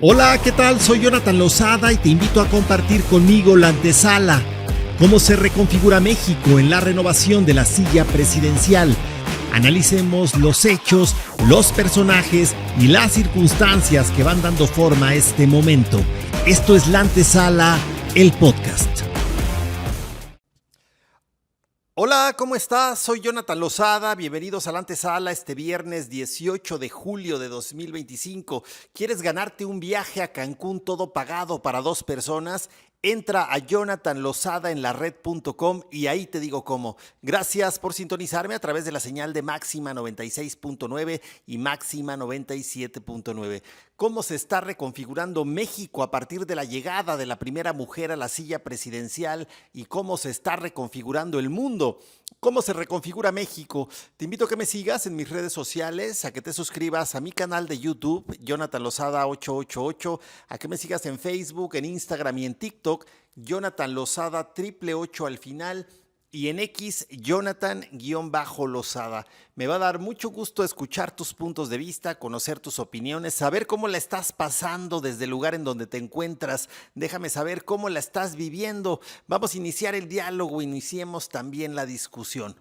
Hola, ¿qué tal? Soy Jonathan Lozada y te invito a compartir conmigo la antesala. ¿Cómo se reconfigura México en la renovación de la silla presidencial? Analicemos los hechos, los personajes y las circunstancias que van dando forma a este momento. Esto es La Antesala, el podcast. Hola, ¿cómo estás? Soy Jonathan Lozada, bienvenidos a La Antesala este viernes 18 de julio de 2025. ¿Quieres ganarte un viaje a Cancún todo pagado para 2 personas? Entra a jonathanlozadaenlared.com y ahí te digo cómo. Gracias por sintonizarme a través de la señal de Máxima 96.9 y Máxima 97.9. ¿Cómo se está reconfigurando México a partir de la llegada de la primera mujer a la silla presidencial y cómo se está reconfigurando el mundo? ¿Cómo se reconfigura México? Te invito a que me sigas en mis redes sociales, a que te suscribas a mi canal de YouTube, Jonathan Lozada 888, a que me sigas en Facebook, en Instagram y en TikTok, Jonathan Lozada 888 al final, y en X, Jonathan-Lozada. Me va a dar mucho gusto escuchar tus puntos de vista, conocer tus opiniones, saber cómo la estás pasando desde el lugar en donde te encuentras. Déjame saber cómo la estás viviendo. Vamos a iniciar el diálogo, iniciemos también la discusión.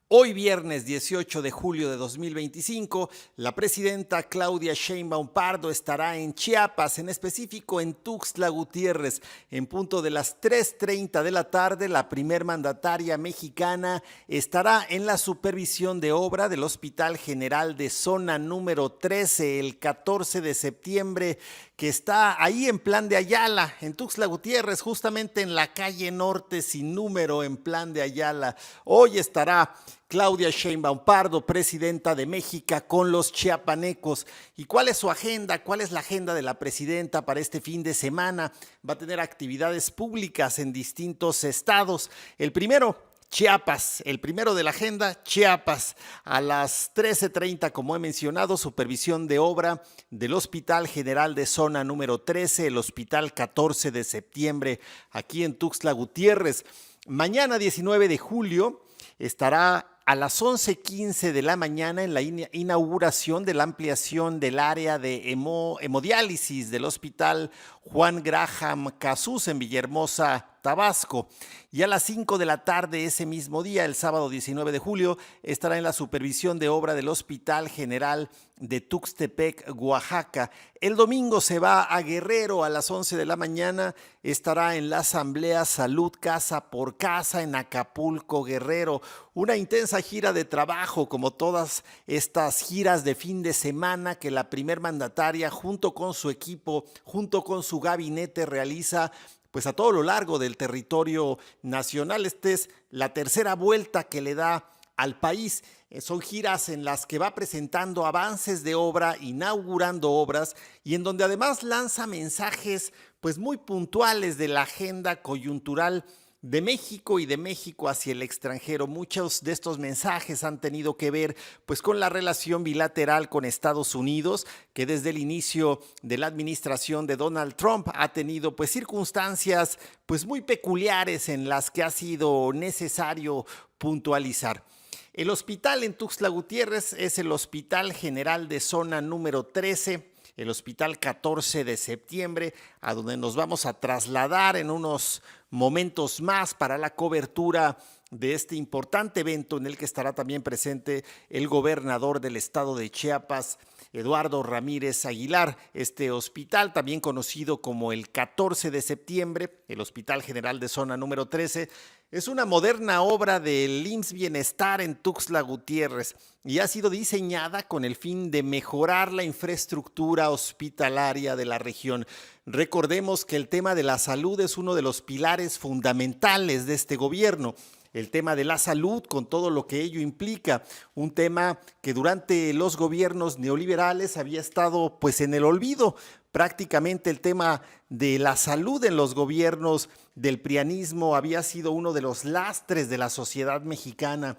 Hoy viernes 18 de julio de 2025, la presidenta Claudia Sheinbaum Pardo estará en Chiapas, en específico en Tuxtla Gutiérrez. En punto de las 3:30 de la tarde, la primer mandataria mexicana estará en la supervisión de obra del Hospital General de Zona número 13, el 14 de septiembre, que está ahí en Plan de Ayala, en Tuxtla Gutiérrez, justamente en la calle Norte sin número, en Plan de Ayala. Hoy estará Claudia Sheinbaum Pardo, presidenta de México, con los chiapanecos. ¿Y cuál es su agenda? ¿Cuál es la agenda de la presidenta para este fin de semana? Va a tener actividades públicas en distintos estados. El primero, Chiapas, el primero de la agenda, Chiapas, a las 13:30, como he mencionado, supervisión de obra del Hospital General de Zona número 13, el Hospital 14 de septiembre, aquí en Tuxtla Gutiérrez. Mañana, 19 de julio, estará a las 11:15 de la mañana en la inauguración de la ampliación del área de hemodiálisis del Hospital Juan Graham Casus en Villahermosa, Tabasco. Y a las 5 de la tarde ese mismo día, el sábado 19 de julio, estará en la supervisión de obra del Hospital General de Tuxtepec, Oaxaca. El domingo se va a Guerrero a las 11 de la mañana, estará en la Asamblea Salud Casa por Casa en Acapulco, Guerrero. Una intensa gira de trabajo, como todas estas giras de fin de semana que la primer mandataria junto con su equipo, junto con su gabinete realiza pues a todo lo largo del territorio nacional. Esta es la tercera vuelta que le da al país. Son giras en las que va presentando avances de obra, inaugurando obras y en donde además lanza mensajes pues muy puntuales de la agenda coyuntural de México y de México hacia el extranjero. Muchos de estos mensajes han tenido que ver pues con la relación bilateral con Estados Unidos, que desde el inicio de la administración de Donald Trump ha tenido pues circunstancias pues muy peculiares en las que ha sido necesario puntualizar. El hospital en Tuxtla Gutiérrez es el Hospital General de Zona número 13, el Hospital 14 de septiembre, a donde nos vamos a trasladar en unos momentos más para la cobertura de este importante evento en el que estará también presente el gobernador del estado de Chiapas, Eduardo Ramírez Aguilar. Este hospital, también conocido como el 14 de septiembre, el Hospital General de Zona número 13, es una moderna obra del IMSS Bienestar en Tuxtla Gutiérrez y ha sido diseñada con el fin de mejorar la infraestructura hospitalaria de la región. Recordemos que el tema de la salud es uno de los pilares fundamentales de este gobierno. El tema de la salud con todo lo que ello implica, un tema que durante los gobiernos neoliberales había estado pues en el olvido. Prácticamente el tema de la salud en los gobiernos del prianismo había sido uno de los lastres de la sociedad mexicana.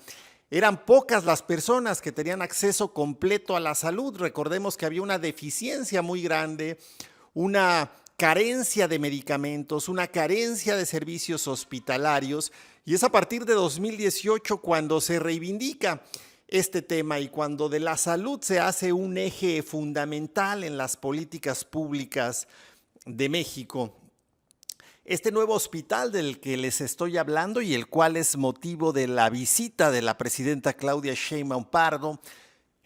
Eran pocas las personas que tenían acceso completo a la salud. Recordemos que había una deficiencia muy grande, una carencia de medicamentos, una carencia de servicios hospitalarios, y es a partir de 2018 cuando se reivindica este tema, y cuando de la salud se hace un eje fundamental en las políticas públicas de México, este nuevo hospital del que les estoy hablando y el cual es motivo de la visita de la presidenta Claudia Sheinbaum Pardo,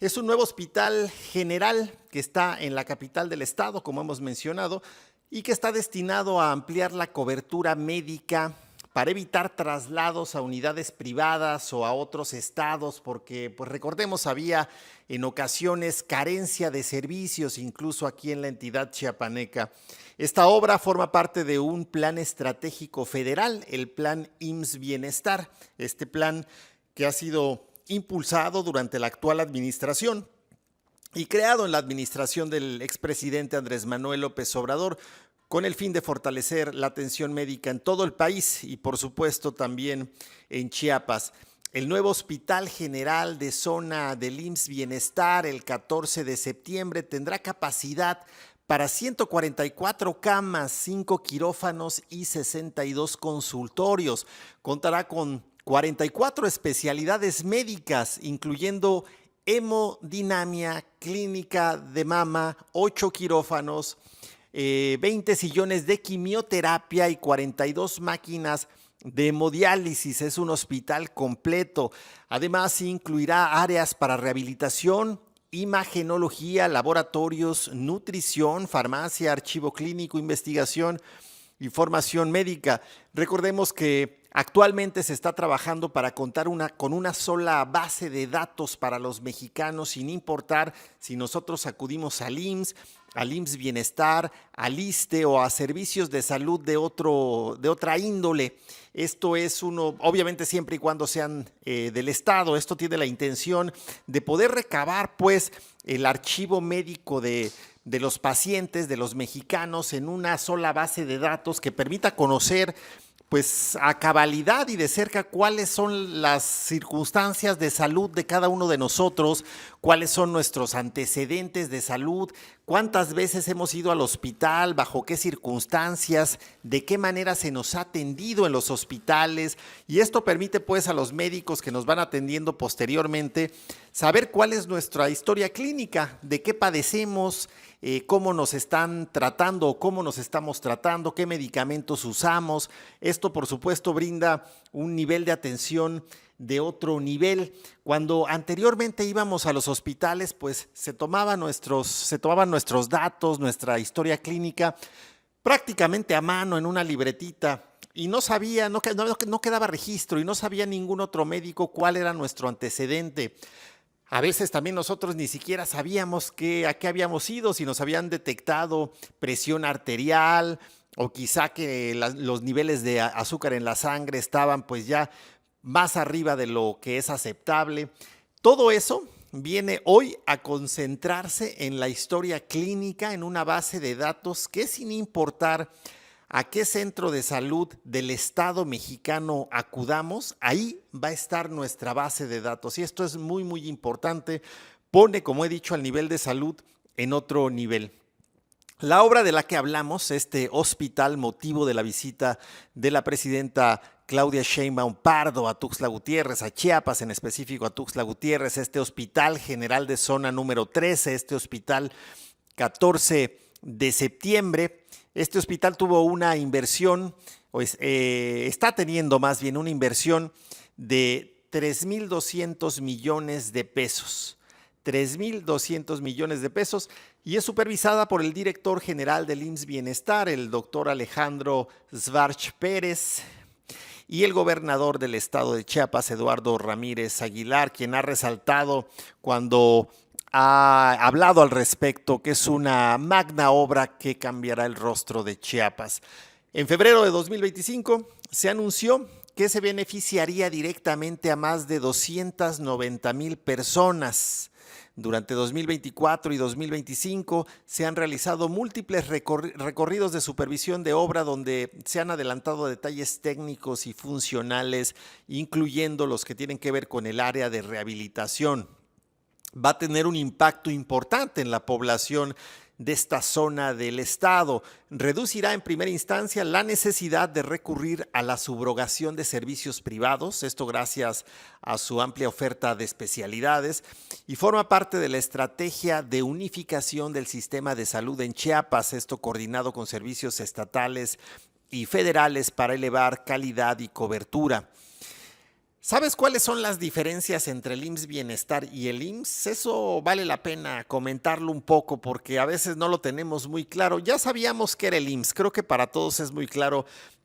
es un nuevo hospital general que está en la capital del estado, como hemos mencionado, y que está destinado a ampliar la cobertura médica para evitar traslados a unidades privadas o a otros estados, porque pues recordemos, había en ocasiones carencia de servicios, incluso aquí en la entidad chiapaneca. Esta obra forma parte de un plan estratégico federal, el Plan IMSS Bienestar, este plan que ha sido impulsado durante la actual administración y creado en la administración del expresidente Andrés Manuel López Obrador, con el fin de fortalecer la atención médica en todo el país y por supuesto también en Chiapas. El nuevo Hospital General de Zona del IMSS Bienestar, el 14 de septiembre, tendrá capacidad para 144 camas, 5 quirófanos y 62 consultorios. Contará con 44 especialidades médicas, incluyendo hemodinamia, clínica de mama, 8 quirófanos, 20 sillones de quimioterapia y 42 máquinas de hemodiálisis. Es un hospital completo. Además, incluirá áreas para rehabilitación, imagenología, laboratorios, nutrición, farmacia, archivo clínico, investigación y formación médica. Recordemos que actualmente se está trabajando para contar con una sola base de datos para los mexicanos, sin importar si nosotros acudimos al IMSS Bienestar, al ISSSTE o a servicios de salud de otra índole. Esto es obviamente siempre y cuando sean del Estado. Esto tiene la intención de poder recabar pues el archivo médico de los pacientes, de los mexicanos, en una sola base de datos que permita conocer pues a cabalidad y de cerca cuáles son las circunstancias de salud de cada uno de nosotros, cuáles son nuestros antecedentes de salud, cuántas veces hemos ido al hospital, bajo qué circunstancias, de qué manera se nos ha atendido en los hospitales, y esto permite pues a los médicos que nos van atendiendo posteriormente saber cuál es nuestra historia clínica, de qué padecemos, cómo nos están tratando o cómo nos estamos tratando, qué medicamentos usamos. Esto, por supuesto, brinda un nivel de atención de otro nivel. Cuando anteriormente íbamos a los hospitales, pues se tomaban nuestros datos, nuestra historia clínica, prácticamente a mano en una libretita. Y no quedaba registro y no sabía ningún otro médico cuál era nuestro antecedente. A veces también nosotros ni siquiera sabíamos a qué habíamos ido, si nos habían detectado presión arterial o quizá que los niveles de azúcar en la sangre estaban pues ya más arriba de lo que es aceptable. Todo eso viene hoy a concentrarse en la historia clínica, en una base de datos que, sin importar a qué centro de salud del Estado mexicano acudamos, ahí va a estar nuestra base de datos. Y esto es muy, muy importante. Pone, como he dicho, al nivel de salud en otro nivel. La obra de la que hablamos, este hospital, motivo de la visita de la presidenta Claudia Sheinbaum Pardo a Tuxtla Gutiérrez, a Chiapas, en específico a Tuxtla Gutiérrez, este Hospital General de Zona número 13, este hospital 14 de septiembre. Este hospital tuvo una inversión, está teniendo más bien una inversión de 3,200 millones de pesos. 3,200 millones de pesos, y es supervisada por el director general del IMSS Bienestar, el doctor Alejandro Schwartz Pérez, y el gobernador del estado de Chiapas, Eduardo Ramírez Aguilar, quien ha resaltado cuando ha hablado al respecto que es una magna obra que cambiará el rostro de Chiapas. En febrero de 2025 se anunció que se beneficiaría directamente a más de 290,000 personas. Durante 2024 y 2025 se han realizado múltiples recorridos de supervisión de obra donde se han adelantado detalles técnicos y funcionales, incluyendo los que tienen que ver con el área de rehabilitación. Va a tener un impacto importante en la población de esta zona del estado. Reducirá en primera instancia la necesidad de recurrir a la subrogación de servicios privados, esto gracias a su amplia oferta de especialidades, y forma parte de la estrategia de unificación del sistema de salud en Chiapas, esto coordinado con servicios estatales y federales para elevar calidad y cobertura. ¿Sabes cuáles son las diferencias entre el IMSS Bienestar y el IMSS? Eso vale la pena comentarlo un poco porque a veces no lo tenemos muy claro. Ya sabíamos qué era el IMSS, creo que para todos es muy claro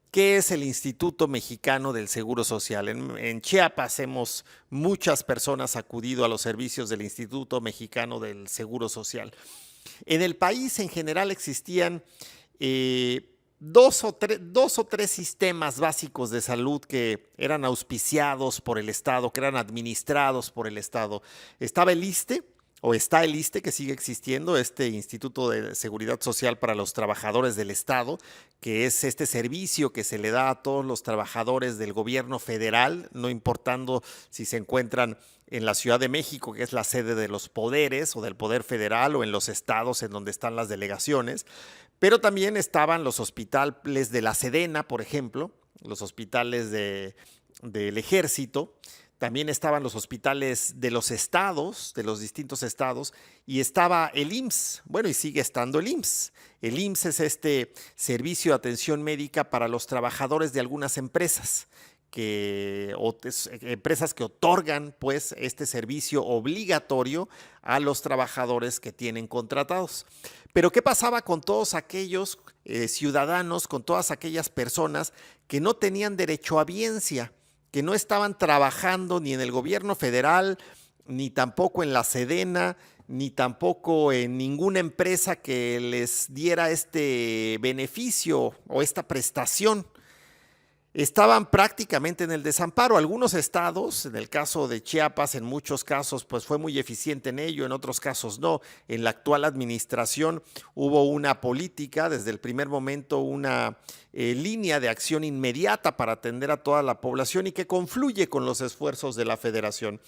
qué es el Instituto Mexicano del Seguro Social. En Chiapas hemos muchas personas acudido a los servicios del Instituto Mexicano del Seguro Social. En el país en general existían dos o tres sistemas básicos de salud que eran auspiciados por el Estado, que eran administrados por el Estado. Estaba el ISSSTE, o está el ISSSTE, que sigue existiendo, este Instituto de Seguridad Social para los Trabajadores del Estado, que es este servicio que se le da a todos los trabajadores del gobierno federal, no importando si se encuentran en la Ciudad de México, que es la sede de los poderes o del poder federal, o en los estados en donde están las delegaciones. Pero también estaban los hospitales de la Sedena, por ejemplo, los hospitales del Ejército, también estaban los hospitales de los estados, de los distintos estados, y estaba el IMSS, bueno, y sigue estando el IMSS. El IMSS es este servicio de atención médica para los trabajadores de algunas empresas, empresas que otorgan pues este servicio obligatorio a los trabajadores que tienen contratados. Pero ¿qué pasaba con todos aquellos ciudadanos, con todas aquellas personas que no tenían derechohabiencia, que no estaban trabajando ni en el gobierno federal, ni tampoco en la Sedena, ni tampoco en ninguna empresa que les diera este beneficio o esta prestación? Estaban prácticamente en el desamparo. Algunos estados, en el caso de Chiapas, en muchos casos, pues fue muy eficiente en ello, en otros casos no. En la actual administración hubo una política, desde el primer momento, una línea de acción inmediata para atender a toda la población y que confluye con los esfuerzos de la federación.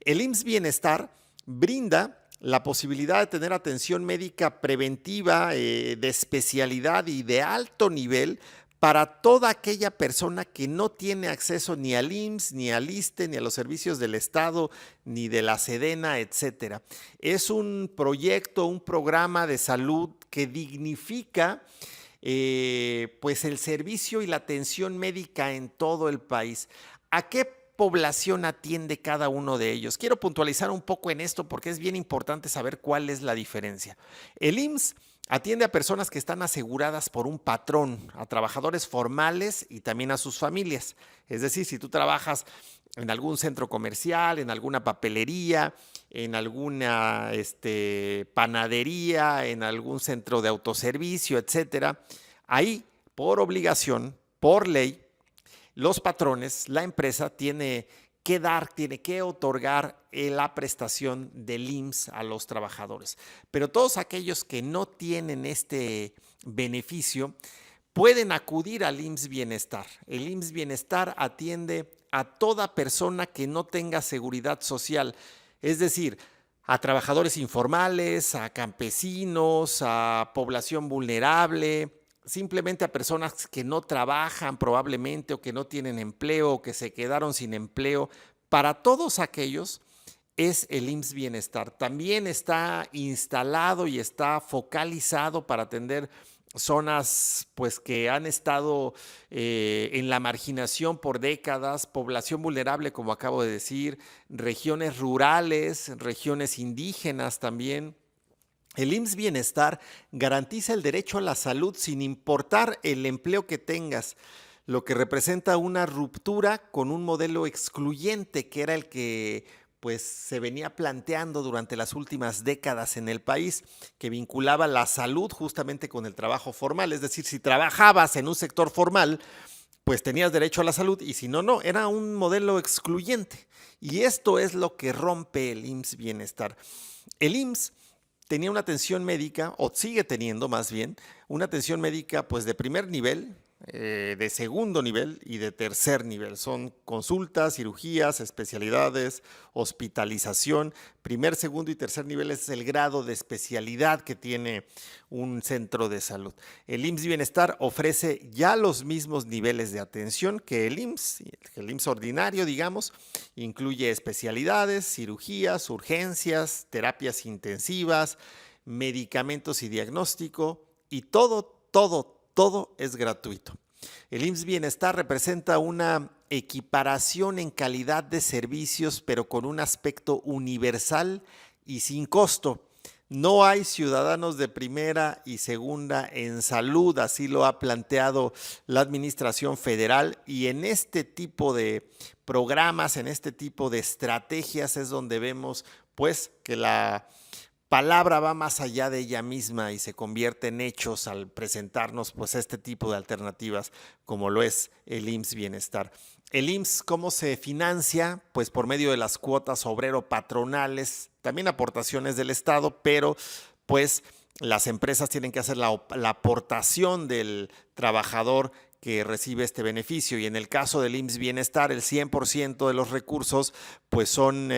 El IMSS Bienestar brinda la posibilidad de tener atención médica preventiva de especialidad y de alto nivel para toda aquella persona que no tiene acceso ni al IMSS, ni al ISSSTE, ni a los servicios del Estado, ni de la Sedena, etcétera. Es un proyecto, un programa de salud que dignifica pues el servicio y la atención médica en todo el país. ¿A qué población atiende cada uno de ellos? Quiero puntualizar un poco en esto porque es bien importante saber cuál es la diferencia. El IMSS atiende a personas que están aseguradas por un patrón, a trabajadores formales y también a sus familias. Es decir, si tú trabajas en algún centro comercial, en alguna papelería, en alguna panadería, en algún centro de autoservicio, etcétera, ahí, por obligación, por ley, los patrones, la empresa tiene que otorgar la prestación del IMSS a los trabajadores. Pero todos aquellos que no tienen este beneficio pueden acudir al IMSS Bienestar. El IMSS Bienestar atiende a toda persona que no tenga seguridad social, es decir, a trabajadores informales, a campesinos, a población vulnerable, simplemente a personas que no trabajan probablemente o que no tienen empleo o que se quedaron sin empleo. Para todos aquellos es el IMSS Bienestar. También está instalado y está focalizado para atender zonas pues que han estado en la marginación por décadas, población vulnerable, como acabo de decir, regiones rurales, regiones indígenas también. El IMSS Bienestar garantiza el derecho a la salud sin importar el empleo que tengas, lo que representa una ruptura con un modelo excluyente que era el que pues se venía planteando durante las últimas décadas en el país, que vinculaba la salud justamente con el trabajo formal. Es decir, si trabajabas en un sector formal, pues tenías derecho a la salud y si no, no. Era un modelo excluyente. Y esto es lo que rompe el IMSS Bienestar. El IMSS tenía una atención médica, o sigue teniendo más bien, una atención médica pues de primer nivel, de segundo nivel y de tercer nivel. Son consultas, cirugías, especialidades, hospitalización. Primer, segundo y tercer nivel es el grado de especialidad que tiene un centro de salud. El IMSS Bienestar ofrece ya los mismos niveles de atención que el IMSS ordinario, digamos. Incluye especialidades, cirugías, urgencias, terapias intensivas, medicamentos y diagnóstico, y todo es gratuito. El IMSS Bienestar representa una equiparación en calidad de servicios, pero con un aspecto universal y sin costo. No hay ciudadanos de primera y segunda en salud, así lo ha planteado la Administración Federal, y en este tipo de programas, en este tipo de estrategias es donde vemos pues que la palabra va más allá de ella misma y se convierte en hechos al presentarnos pues este tipo de alternativas como lo es el IMSS Bienestar. El IMSS, ¿cómo se financia? Pues por medio de las cuotas obrero-patronales, también aportaciones del Estado, pero pues las empresas tienen que hacer la aportación del trabajador que recibe este beneficio, y en el caso del IMSS Bienestar el 100% de los recursos pues son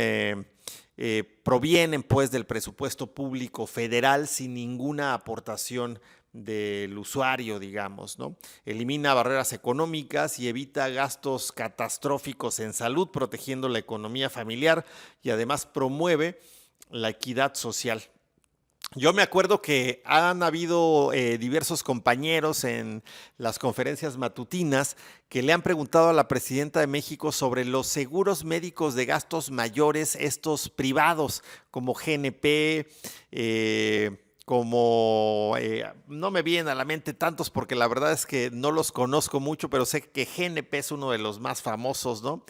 provienen pues del presupuesto público federal sin ninguna aportación del usuario, digamos, ¿no? Elimina barreras económicas y evita gastos catastróficos en salud, protegiendo la economía familiar, y además promueve la equidad social. Yo me acuerdo que han habido diversos compañeros en las conferencias matutinas que le han preguntado a la presidenta de México sobre los seguros médicos de gastos mayores, estos privados como GNP, no me vienen a la mente tantos porque la verdad es que no los conozco mucho, pero sé que GNP es uno de los más famosos, ¿no?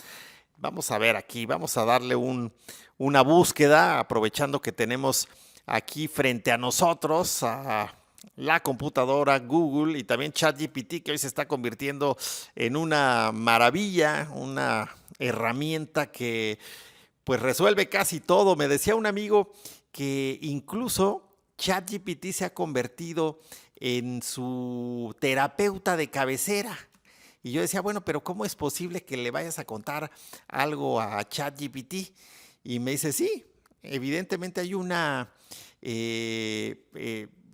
Vamos a ver aquí, vamos a darle una búsqueda, aprovechando que tenemos aquí frente a nosotros a la computadora, Google y también ChatGPT, que hoy se está convirtiendo en una maravilla, una herramienta que pues resuelve casi todo. Me decía un amigo que incluso ChatGPT se ha convertido en su terapeuta de cabecera. Y yo decía, bueno, pero ¿cómo es posible que le vayas a contar algo a ChatGPT? Y me dice, sí, evidentemente hay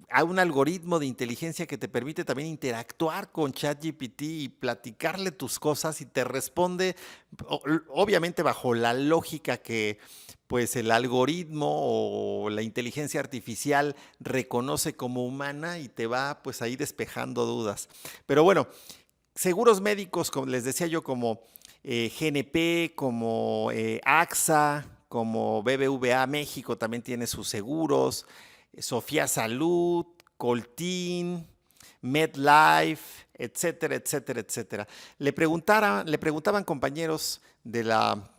hay un algoritmo de inteligencia que te permite también interactuar con ChatGPT y platicarle tus cosas, y te responde, obviamente bajo la lógica que pues el algoritmo o la inteligencia artificial reconoce como humana, y te va pues ahí despejando dudas. Pero bueno, seguros médicos, como les decía yo, como GNP, como AXA, como BBVA México también tiene sus seguros, Sofía Salud, Coltín, MedLife, etcétera, etcétera, etcétera. Le preguntaban compañeros de la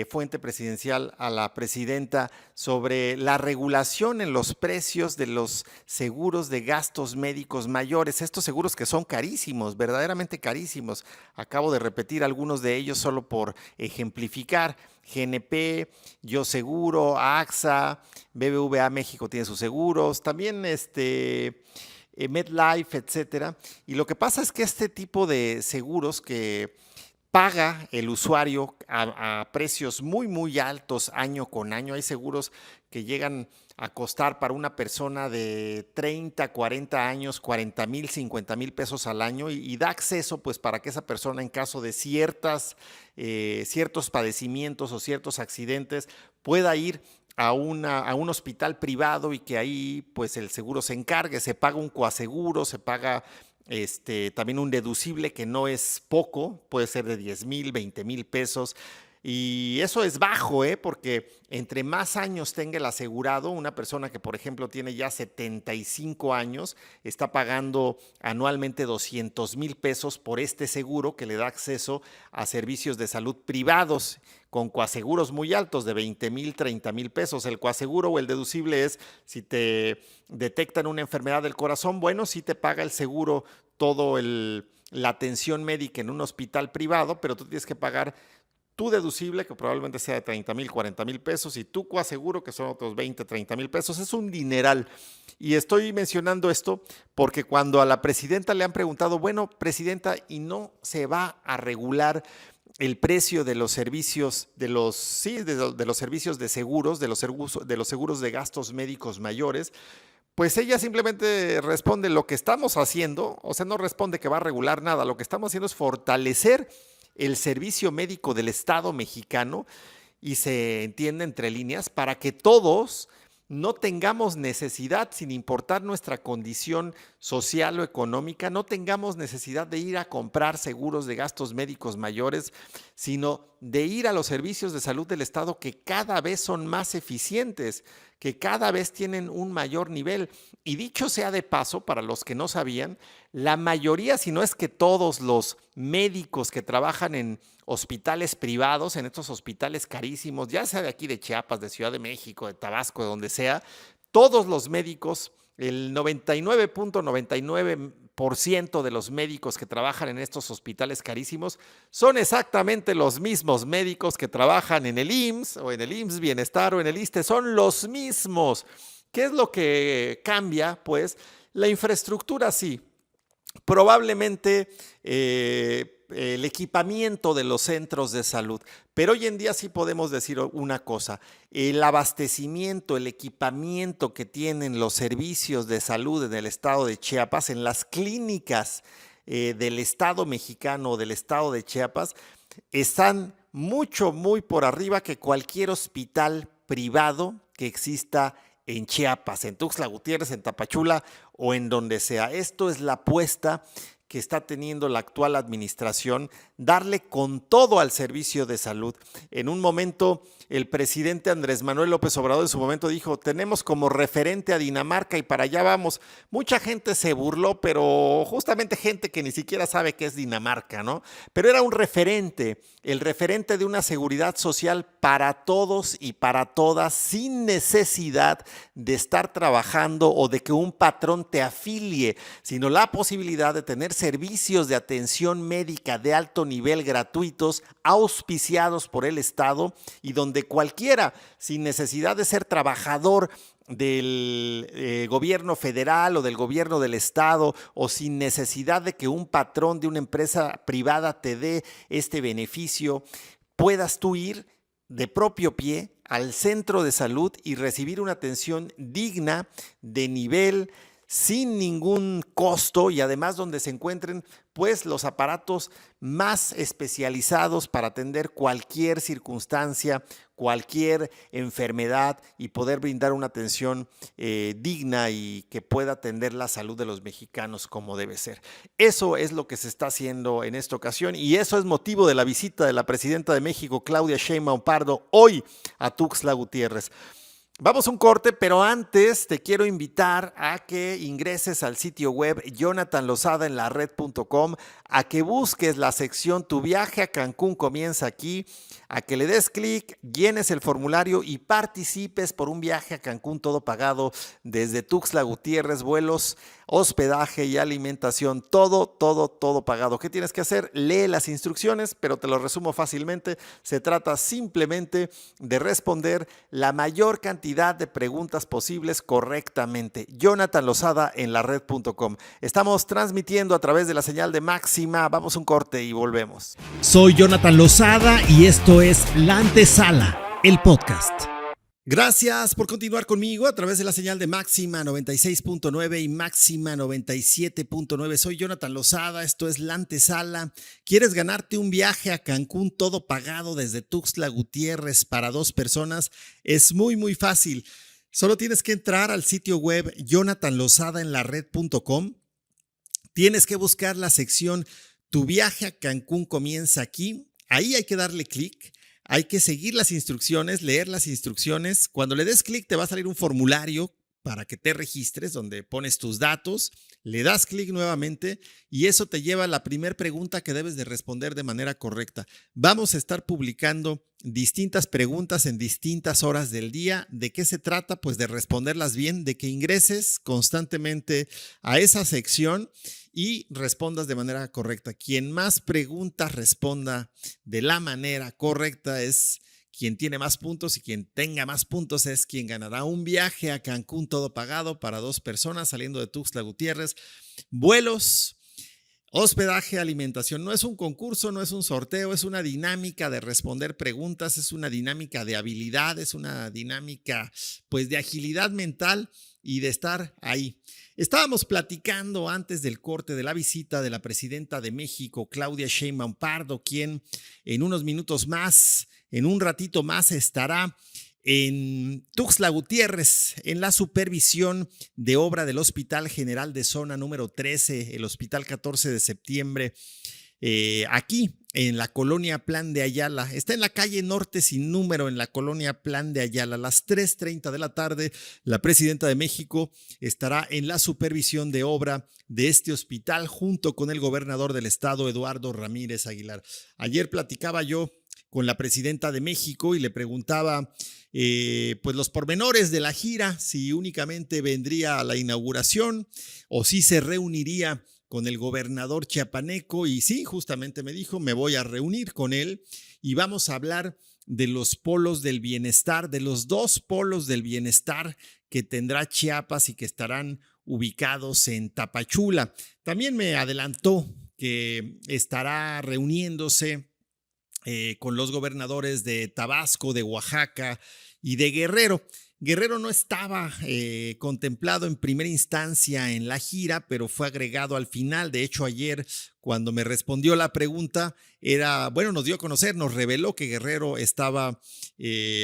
fuente presidencial a la presidenta sobre la regulación en los precios de los seguros de gastos médicos mayores, estos seguros que son carísimos, verdaderamente carísimos. Acabo de repetir algunos de ellos solo por ejemplificar. GNP, Yo Seguro, AXA, BBVA México tiene sus seguros, también MedLife, etcétera. Y lo que pasa es que este tipo de seguros que paga el usuario a precios muy altos año con año. Hay seguros que llegan a costar para una persona de 30, 40 años, 40,000, 50,000 pesos al año, y da acceso pues para que esa persona, en caso de ciertos padecimientos o ciertos accidentes, pueda ir a un hospital privado, y que ahí pues el seguro se encargue. Se paga un coaseguro, se paga también un deducible que no es poco, puede ser de 10,000, 20,000 pesos. Y eso es bajo, porque entre más años tenga el asegurado, una persona que por ejemplo tiene ya 75 años, está pagando anualmente 200,000 pesos por este seguro que le da acceso a servicios de salud privados con coaseguros muy altos de 20,000, 30,000 pesos. El coaseguro o el deducible es si te detectan una enfermedad del corazón, bueno, sí te paga el seguro la atención médica en un hospital privado, pero tú tienes que pagar tu deducible, que probablemente sea de 30,000, 40,000 pesos, y tu coaseguro, que son otros 20, 30,000 pesos. Es un dineral. Y estoy mencionando esto porque cuando a la presidenta le han preguntado, bueno, presidenta, ¿y no se va a regular el precio de los servicios, de los servicios de seguros, de los seguros de gastos médicos mayores? Pues ella simplemente responde lo que estamos haciendo, o sea, no responde que va a regular nada, lo que estamos haciendo es fortalecer el servicio médico del Estado mexicano, y se entiende entre líneas, para que todos no tengamos necesidad, sin importar nuestra condición social o económica, no tengamos necesidad de ir a comprar seguros de gastos médicos mayores, sino de ir a los servicios de salud del Estado, que cada vez son más eficientes, que cada vez tienen un mayor nivel. Y dicho sea de paso, para los que no sabían, la mayoría, si no es que todos los médicos que trabajan en hospitales privados, en estos hospitales carísimos, ya sea de aquí de Chiapas, de Ciudad de México, de Tabasco, de donde sea, todos los médicos, el 99.99% de los médicos que trabajan en estos hospitales carísimos son exactamente los mismos médicos que trabajan en el IMSS o en el IMSS Bienestar o en el ISSSTE, son los mismos. ¿Qué es lo que cambia? Pues la infraestructura sí. Probablemente el equipamiento de los centros de salud, pero hoy en día sí podemos decir una cosa: el abastecimiento, el equipamiento que tienen los servicios de salud en el estado de Chiapas, en las clínicas del estado mexicano, del estado de Chiapas, están muy por arriba que cualquier hospital privado que exista en Chiapas, en Tuxtla Gutiérrez, en Tapachula o en donde sea. Esto es la apuesta que está teniendo la actual administración, darle con todo al servicio de salud. En un momento, el presidente Andrés Manuel López Obrador en su momento dijo, tenemos como referente a Dinamarca y para allá vamos. Mucha gente se burló, pero justamente gente que ni siquiera sabe qué es Dinamarca, ¿no? Pero era un referente, el referente de una seguridad social para todos y para todas, sin necesidad de estar trabajando o de que un patrón te afilie, sino la posibilidad de tener servicios de atención médica de alto nivel gratuitos, auspiciados por el Estado, y donde cualquiera, sin necesidad de ser trabajador del gobierno federal o del gobierno del estado, o sin necesidad de que un patrón de una empresa privada te dé este beneficio, puedas tú ir de propio pie al centro de salud y recibir una atención digna, de nivel, sin ningún costo, y además donde se encuentren pues los aparatos más especializados para atender cualquier circunstancia, cualquier enfermedad, y poder brindar una atención digna y que pueda atender la salud de los mexicanos como debe ser. Eso es lo que se está haciendo en esta ocasión, y eso es motivo de la visita de la presidenta de México, Claudia Sheinbaum Pardo, hoy a Tuxtla Gutiérrez. Vamos a un corte, pero antes te quiero invitar a que ingreses al sitio web jonathanlosadaenlared.com, a que busques la sección Tu viaje a Cancún comienza aquí, a que le des clic, llenes el formulario y participes por un viaje a Cancún todo pagado desde Tuxtla Gutiérrez, vuelos, hospedaje y alimentación, todo pagado. ¿Qué tienes que hacer? Lee las instrucciones, pero te lo resumo fácilmente. Se trata simplemente de responder la mayor cantidad de preguntas posibles correctamente. Jonathan Losada en lared.com. Estamos transmitiendo a través de la señal de Máxima. Vamos a un corte y volvemos. Soy Jonathan Losada y esto es La Antesala, el podcast. Gracias por continuar conmigo a través de la señal de Máxima 96.9 y Máxima 97.9. Soy Jonathan Losada, esto es La Antesala. ¿Quieres ganarte un viaje a Cancún todo pagado desde Tuxtla Gutiérrez para 2 personas? Es muy fácil. Solo tienes que entrar al sitio web jonathanlosadaenlared.com. Tienes que buscar la sección Tu viaje a Cancún comienza aquí. Ahí hay que darle clic. Hay que seguir las instrucciones, leer las instrucciones. Cuando le des clic te va a salir un formulario para que te registres, donde pones tus datos, le das clic nuevamente y eso te lleva a la primera pregunta que debes de responder de manera correcta. Vamos a estar publicando distintas preguntas en distintas horas del día. ¿De qué se trata? Pues de responderlas bien, de que ingreses constantemente a esa sección y respondas de manera correcta. Quien más preguntas responda de la manera correcta es quien tiene más puntos, y quien tenga más puntos es quien ganará un viaje a Cancún todo pagado para 2 personas saliendo de Tuxtla Gutiérrez. Vuelos, hospedaje, alimentación. No es un concurso, no es un sorteo, es una dinámica de responder preguntas, es una dinámica de habilidad, es una dinámica pues de agilidad mental y de estar ahí. Estábamos platicando antes del corte de la visita de la presidenta de México, Claudia Sheinbaum Pardo, quien en unos minutos más, en un ratito más, estará en Tuxtla Gutiérrez en la supervisión de obra del Hospital General de Zona número 13, el Hospital 14 de Septiembre, aquí en la colonia Plan de Ayala. Está en la calle Norte sin número, en la colonia Plan de Ayala. A las 3:30 de la tarde, la presidenta de México estará en la supervisión de obra de este hospital junto con el gobernador del estado, Eduardo Ramírez Aguilar. Ayer platicaba yo con la presidenta de México y le preguntaba pues los pormenores de la gira, si únicamente vendría a la inauguración o si se reuniría con el gobernador chiapaneco, y sí, justamente me dijo, me voy a reunir con él y vamos a hablar de los polos del bienestar, de los 2 polos del bienestar que tendrá Chiapas y que estarán ubicados en Tapachula. También me adelantó que estará reuniéndose con los gobernadores de Tabasco, de Oaxaca y de Guerrero. Guerrero no estaba contemplado en primera instancia en la gira, pero fue agregado al final. De hecho, ayer, cuando me respondió la pregunta, nos dio a conocer, nos reveló que Guerrero estaba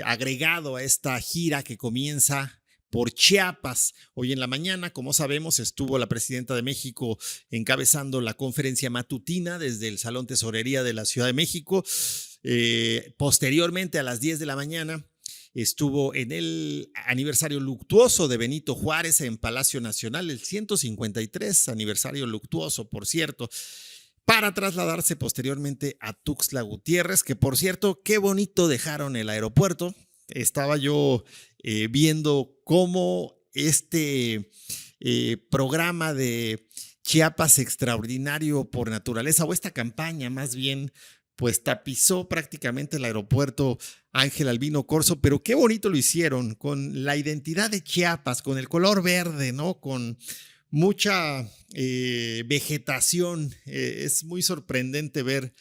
agregado a esta gira que comienza por Chiapas. Hoy en la mañana, como sabemos, estuvo la presidenta de México encabezando la conferencia matutina desde el Salón Tesorería de la Ciudad de México. Posteriormente, a las 10 de la mañana, estuvo en el aniversario luctuoso de Benito Juárez en Palacio Nacional, el 153 aniversario luctuoso, por cierto, para trasladarse posteriormente a Tuxtla Gutiérrez, que por cierto, qué bonito dejaron el aeropuerto. Estaba yo viendo cómo este programa de Chiapas Extraordinario por Naturaleza, o esta campaña más bien, pues tapizó prácticamente el aeropuerto Ángel Albino Corzo, pero qué bonito lo hicieron, con la identidad de Chiapas, con el color verde, ¿no? Con mucha vegetación. Es muy sorprendente ver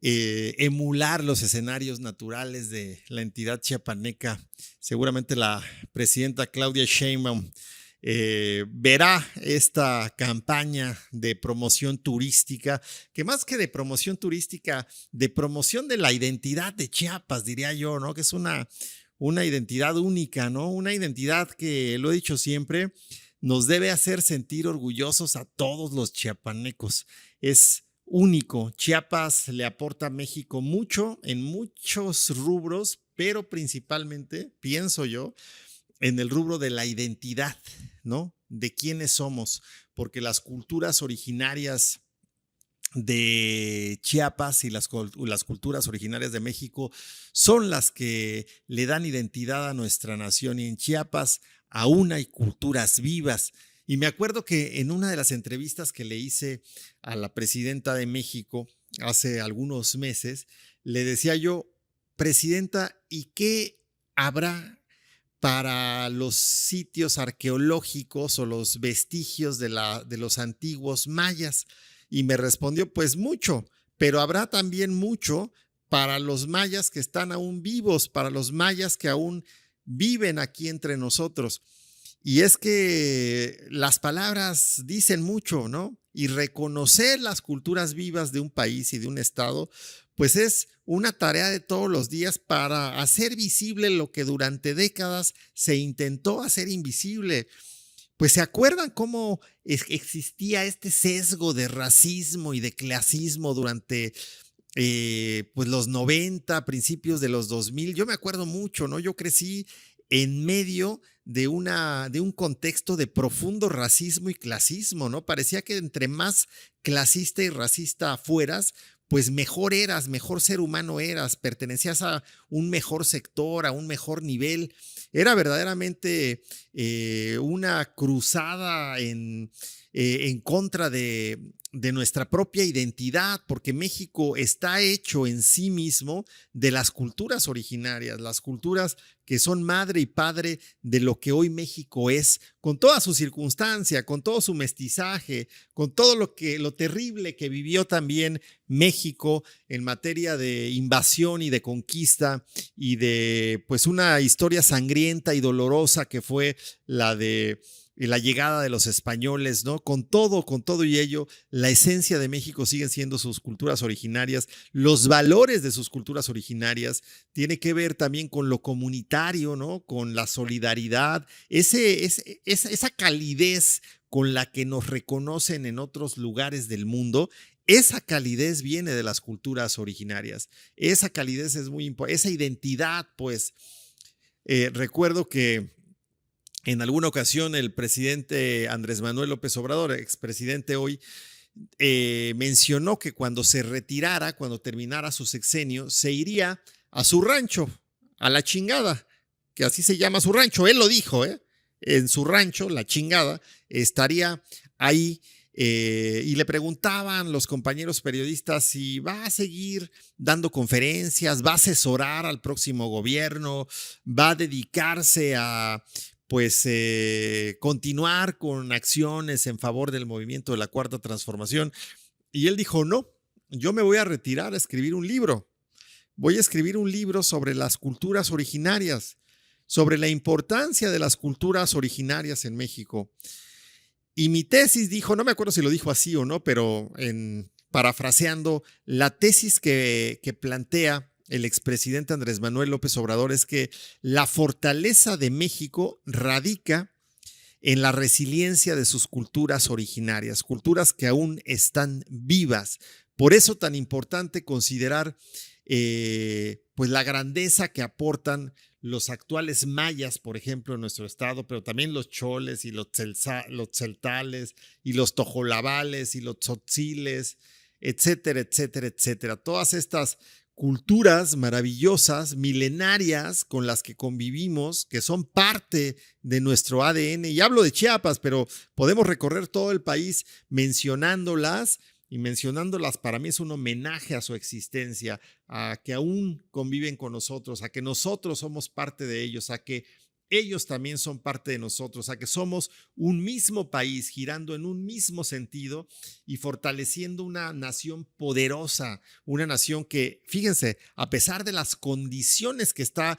emular los escenarios naturales de la entidad chiapaneca. Seguramente la presidenta Claudia Sheinbaum verá esta campaña de promoción turística, que más que de promoción turística, de promoción de la identidad de Chiapas, diría yo, ¿no? Que es una identidad única, ¿no? Una identidad que, lo he dicho siempre, nos debe hacer sentir orgullosos a todos los chiapanecos. Es único. Chiapas le aporta a México mucho en muchos rubros, pero principalmente, pienso yo, en el rubro de la identidad, ¿no? De quiénes somos, porque las culturas originarias de Chiapas y las culturas originarias de México son las que le dan identidad a nuestra nación, y en Chiapas aún hay culturas vivas. Y me acuerdo que en una de las entrevistas que le hice a la presidenta de México hace algunos meses, le decía yo, presidenta, ¿y qué habrá para los sitios arqueológicos o los vestigios de los antiguos mayas? Y me respondió, pues mucho, pero habrá también mucho para los mayas que están aún vivos, para los mayas que aún viven aquí entre nosotros. Y es que las palabras dicen mucho, ¿no? Y reconocer las culturas vivas de un país y de un estado, pues es una tarea de todos los días para hacer visible lo que durante décadas se intentó hacer invisible. Pues se acuerdan cómo existía este sesgo de racismo y de clasismo durante pues los 90, principios de los 2000. Yo me acuerdo mucho, ¿no? Yo crecí en medio de un contexto de profundo racismo y clasismo, ¿no? Parecía que entre más clasista y racista fueras, pues mejor eras, mejor ser humano eras, pertenecías a un mejor sector, a un mejor nivel. Era verdaderamente una cruzada en contra de nuestra propia identidad, porque México está hecho en sí mismo de las culturas originarias, las culturas que son madre y padre de lo que hoy México es, con toda su circunstancia, con todo su mestizaje, con todo lo terrible que vivió también México en materia de invasión y de conquista y de pues una historia sangrienta y dolorosa que fue la de la llegada de los españoles, ¿no? Con todo y ello, la esencia de México siguen siendo sus culturas originarias, los valores de sus culturas originarias, tiene que ver también con lo comunitario, ¿no? Con la solidaridad, esa calidez con la que nos reconocen en otros lugares del mundo. Esa calidez viene de las culturas originarias, esa calidez es muy importante, esa identidad, pues, recuerdo que en alguna ocasión el presidente Andrés Manuel López Obrador, expresidente hoy, mencionó que cuando se retirara, cuando terminara su sexenio, se iría a su rancho, a la chingada, que así se llama su rancho. Él lo dijo, en su rancho, la chingada, estaría ahí. Y le preguntaban los compañeros periodistas si va a seguir dando conferencias, va a asesorar al próximo gobierno, va a dedicarse a pues continuar con acciones en favor del movimiento de la Cuarta Transformación. Y él dijo, no, yo me voy a retirar a escribir un libro. Voy a escribir un libro sobre las culturas originarias, sobre la importancia de las culturas originarias en México. Y mi tesis, dijo, no me acuerdo si lo dijo así o no, pero parafraseando, la tesis que plantea el expresidente Andrés Manuel López Obrador es que la fortaleza de México radica en la resiliencia de sus culturas originarias, culturas que aún están vivas. Por eso tan importante considerar pues la grandeza que aportan los actuales mayas, por ejemplo, en nuestro estado, pero también los choles y los tzeltales y los tojolabales y los tzotziles, etcétera, etcétera, etcétera. Todas estas culturas maravillosas, milenarias, con las que convivimos, que son parte de nuestro ADN. Y hablo de Chiapas, pero podemos recorrer todo el país mencionándolas, y mencionándolas para mí es un homenaje a su existencia, a que aún conviven con nosotros, a que nosotros somos parte de ellos, a que ellos también son parte de nosotros, a que somos un mismo país girando en un mismo sentido y fortaleciendo una nación poderosa, una nación que, fíjense, a pesar de las condiciones que está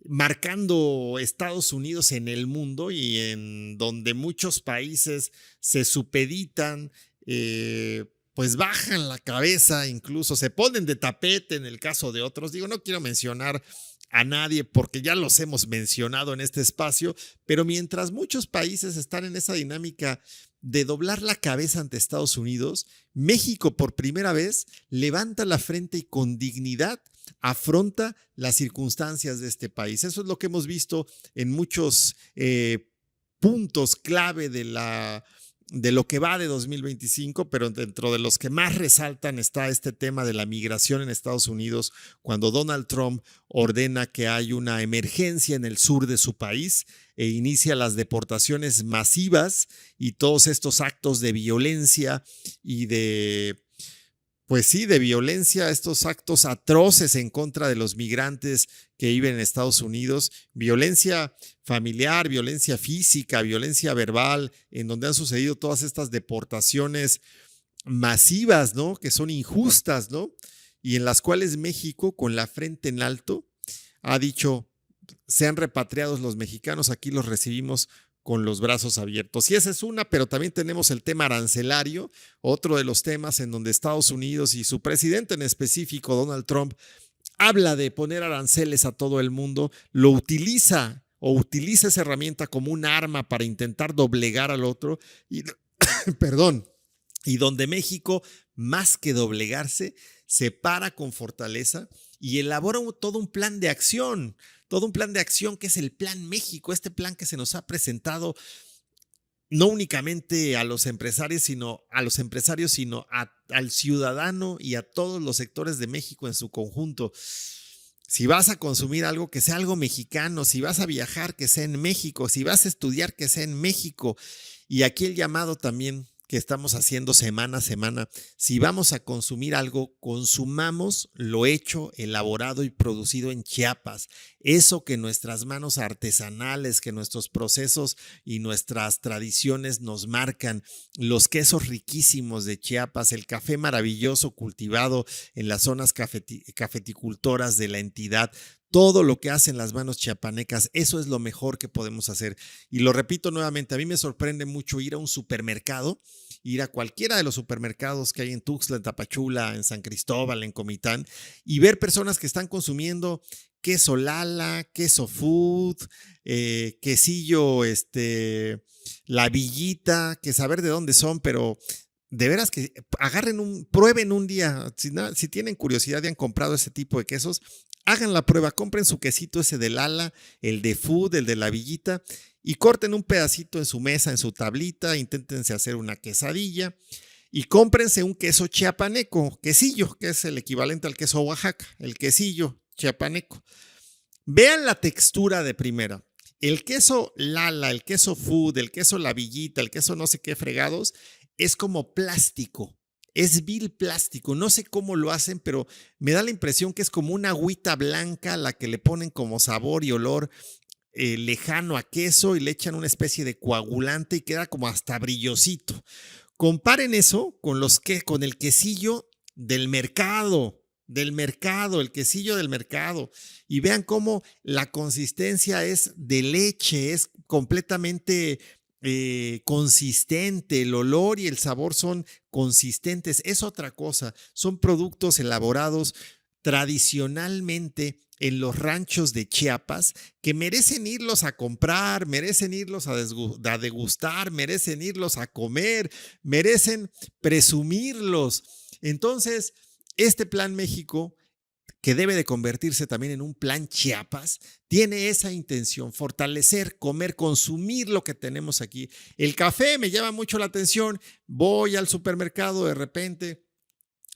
marcando Estados Unidos en el mundo y en donde muchos países se supeditan, pues bajan la cabeza, incluso se ponen de tapete en el caso de otros. Digo, no quiero mencionar a nadie porque ya los hemos mencionado en este espacio, pero mientras muchos países están en esa dinámica de doblar la cabeza ante Estados Unidos, México por primera vez levanta la frente y con dignidad afronta las circunstancias de este país. Eso es lo que hemos visto en muchos puntos clave de lo que va de 2025, pero dentro de los que más resaltan está este tema de la migración en Estados Unidos, cuando Donald Trump ordena que hay una emergencia en el sur de su país e inicia las deportaciones masivas y todos estos actos de violencia y pues sí, de violencia, estos actos atroces en contra de los migrantes que viven en Estados Unidos, violencia familiar, violencia física, violencia verbal, en donde han sucedido todas estas deportaciones masivas, ¿no? Que son injustas, ¿no? Y en las cuales México, con la frente en alto, ha dicho, sean repatriados los mexicanos, aquí los recibimos con los brazos abiertos. Y esa es una, pero también tenemos el tema arancelario, otro de los temas en donde Estados Unidos y su presidente en específico, Donald Trump, habla de poner aranceles a todo el mundo, lo utiliza esa herramienta como un arma para intentar doblegar al otro, y, perdón, y donde México, más que doblegarse, se para con fortaleza y elabora todo un plan de acción todo un plan de acción que es el Plan México, este plan que se nos ha presentado no únicamente a los empresarios, sino al ciudadano y a todos los sectores de México en su conjunto. Si vas a consumir algo, que sea algo mexicano; si vas a viajar, que sea en México; si vas a estudiar, que sea en México. Y aquí el llamado también que estamos haciendo semana a semana: si vamos a consumir algo, consumamos lo hecho, elaborado y producido en Chiapas. Eso que nuestras manos artesanales, que nuestros procesos y nuestras tradiciones nos marcan, los quesos riquísimos de Chiapas, el café maravilloso cultivado en las zonas cafeticultoras de la entidad. Todo lo que hacen las manos chiapanecas, eso es lo mejor que podemos hacer. Y lo repito nuevamente, a mí me sorprende mucho ir a un supermercado, ir a cualquiera de los supermercados que hay en Tuxtla, en Tapachula, en San Cristóbal, en Comitán, y ver personas que están consumiendo queso Lala, queso Food, quesillo, la Villita, que saber de dónde son, pero de veras que prueben un día, si tienen curiosidad y han comprado ese tipo de quesos, hagan la prueba, compren su quesito ese de Lala, el de Food, el de la Villita, y corten un pedacito en su mesa, en su tablita, inténtense hacer una quesadilla y cómprense un queso chiapaneco, quesillo, que es el equivalente al queso Oaxaca, el quesillo chiapaneco. Vean la textura de primera. El queso Lala, el queso Food, el queso La Villita, el queso no sé qué fregados, es como plástico. Es vil plástico, no sé cómo lo hacen, pero me da la impresión que es como una agüita blanca a la que le ponen como sabor y olor lejano a queso y le echan una especie de coagulante y queda como hasta brillosito. Comparen eso con el quesillo del mercado, el quesillo del mercado, y vean cómo la consistencia es de leche, es completamente consistente, el olor y el sabor son consistentes. Es otra cosa, son productos elaborados tradicionalmente en los ranchos de Chiapas que merecen irlos a comprar, merecen irlos a degustar, merecen irlos a comer, merecen presumirlos. Entonces, este Plan México, que debe de convertirse también en un plan Chiapas, tiene esa intención: fortalecer, comer, consumir lo que tenemos aquí. El café me llama mucho la atención. Voy al supermercado de repente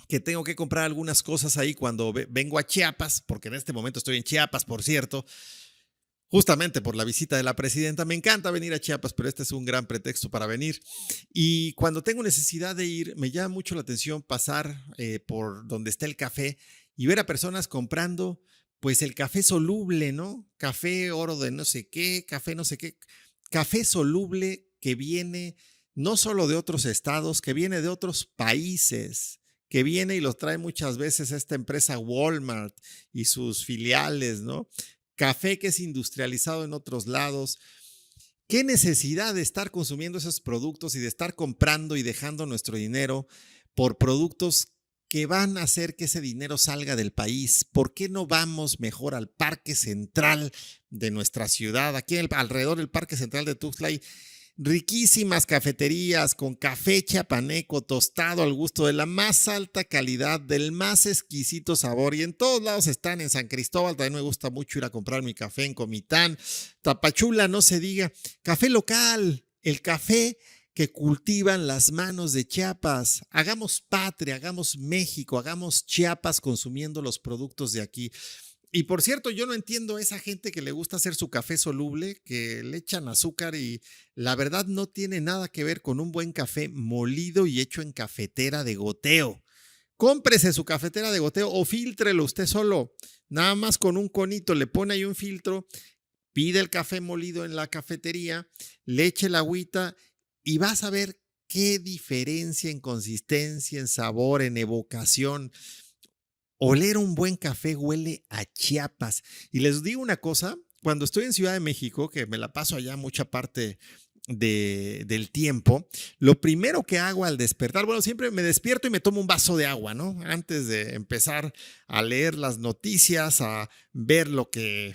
que tengo que comprar algunas cosas ahí cuando vengo a Chiapas, porque en este momento estoy en Chiapas, por cierto, justamente por la visita de la presidenta. Me encanta venir a Chiapas, pero este es un gran pretexto para venir. Y cuando tengo necesidad de ir, me llama mucho la atención pasar por donde está el café y ver a personas comprando pues el café soluble, ¿no? Café oro de no sé qué, café no sé qué, café soluble que viene no solo de otros estados, que viene de otros países, que viene y los trae muchas veces esta empresa Walmart y sus filiales, ¿no? Café que es industrializado en otros lados. ¿Qué necesidad de estar consumiendo esos productos y de estar comprando y dejando nuestro dinero por productos que van a hacer que ese dinero salga del país? ¿Por qué no vamos mejor al Parque Central de nuestra ciudad? Aquí alrededor del Parque Central de Tuxtla hay riquísimas cafeterías con café chiapaneco tostado al gusto de la más alta calidad, del más exquisito sabor, y en todos lados están. En San Cristóbal también me gusta mucho ir a comprar mi café, en Comitán, Tapachula, no se diga. Café local, el café que cultivan las manos de Chiapas. Hagamos patria, hagamos México, hagamos Chiapas consumiendo los productos de aquí. Y por cierto, yo no entiendo a esa gente que le gusta hacer su café soluble, que le echan azúcar, y la verdad no tiene nada que ver con un buen café molido y hecho en cafetera de goteo. Cómprese su cafetera de goteo o fíltrelo usted solo. Nada más con un conito le pone ahí un filtro, pide el café molido en la cafetería, le eche el agüita y vas a ver qué diferencia en consistencia, en sabor, en evocación. Oler un buen café huele a Chiapas. Y les digo una cosa: cuando estoy en Ciudad de México, que me la paso allá mucha parte del tiempo, lo primero que hago al despertar, bueno, siempre me despierto y me tomo un vaso de agua, ¿no? Antes de empezar a leer las noticias, a ver lo que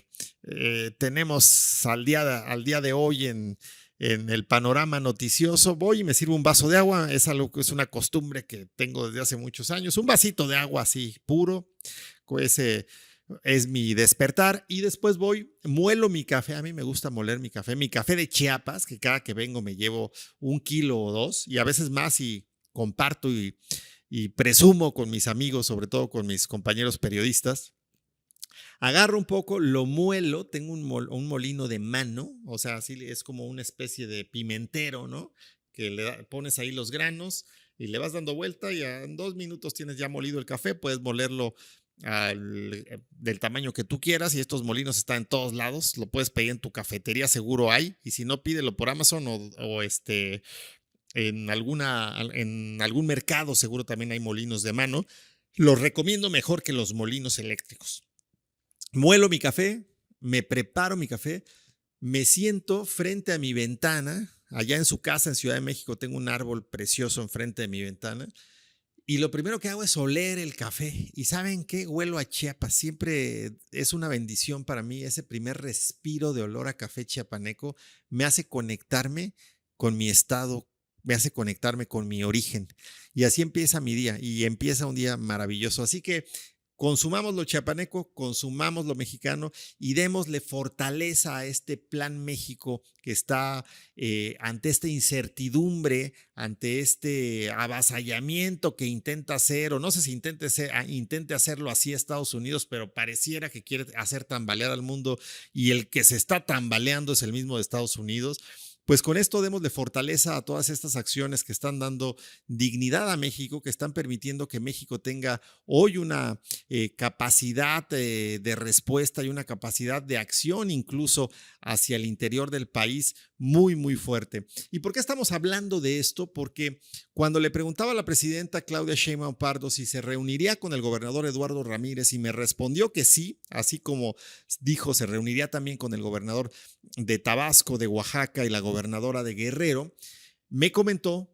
tenemos al día de hoy en el panorama noticioso, voy y me sirvo un vaso de agua. Es algo que es una costumbre que tengo desde hace muchos años. Un vasito de agua así puro, con ese es mi despertar y después voy, muelo mi café. A mí me gusta moler mi café de Chiapas, que cada que vengo me llevo 1 kilo o 2 y a veces más y comparto y presumo con mis amigos, sobre todo con mis compañeros periodistas. Agarro un poco, lo muelo, tengo un molino de mano, o sea, así es como una especie de pimentero, ¿no? Que pones ahí los granos y le vas dando vuelta y en 2 minutos tienes ya molido el café, puedes molerlo del tamaño que tú quieras y estos molinos están en todos lados, lo puedes pedir en tu cafetería, seguro hay, y si no, pídelo por Amazon o en algún mercado seguro también hay molinos de mano. Los recomiendo mejor que los molinos eléctricos. Muelo mi café, me preparo mi café, me siento frente a mi ventana. Allá en su casa en Ciudad de México tengo un árbol precioso enfrente de mi ventana y lo primero que hago es oler el café. ¿Y saben qué? Huelo a Chiapas. Siempre es una bendición para mí ese primer respiro de olor a café chiapaneco. Me hace conectarme con mi estado, me hace conectarme con mi origen. Y así empieza mi día y empieza un día maravilloso. Así que consumamos lo chiapaneco, consumamos lo mexicano y démosle fortaleza a este plan México que está ante esta incertidumbre, ante este avasallamiento que intenta hacer, o no sé si intente hacerlo así Estados Unidos, pero pareciera que quiere hacer tambalear al mundo y el que se está tambaleando es el mismo de Estados Unidos. Pues con esto démosle fortaleza a todas estas acciones que están dando dignidad a México, que están permitiendo que México tenga hoy una capacidad de respuesta y una capacidad de acción incluso hacia el interior del país muy, muy fuerte. ¿Y por qué estamos hablando de esto? Porque cuando le preguntaba a la presidenta Claudia Sheinbaum Pardo si se reuniría con el gobernador Eduardo Ramírez y me respondió que sí, así como dijo, se reuniría también con el gobernador de Tabasco, de Oaxaca y la gobernadora de Guerrero, me comentó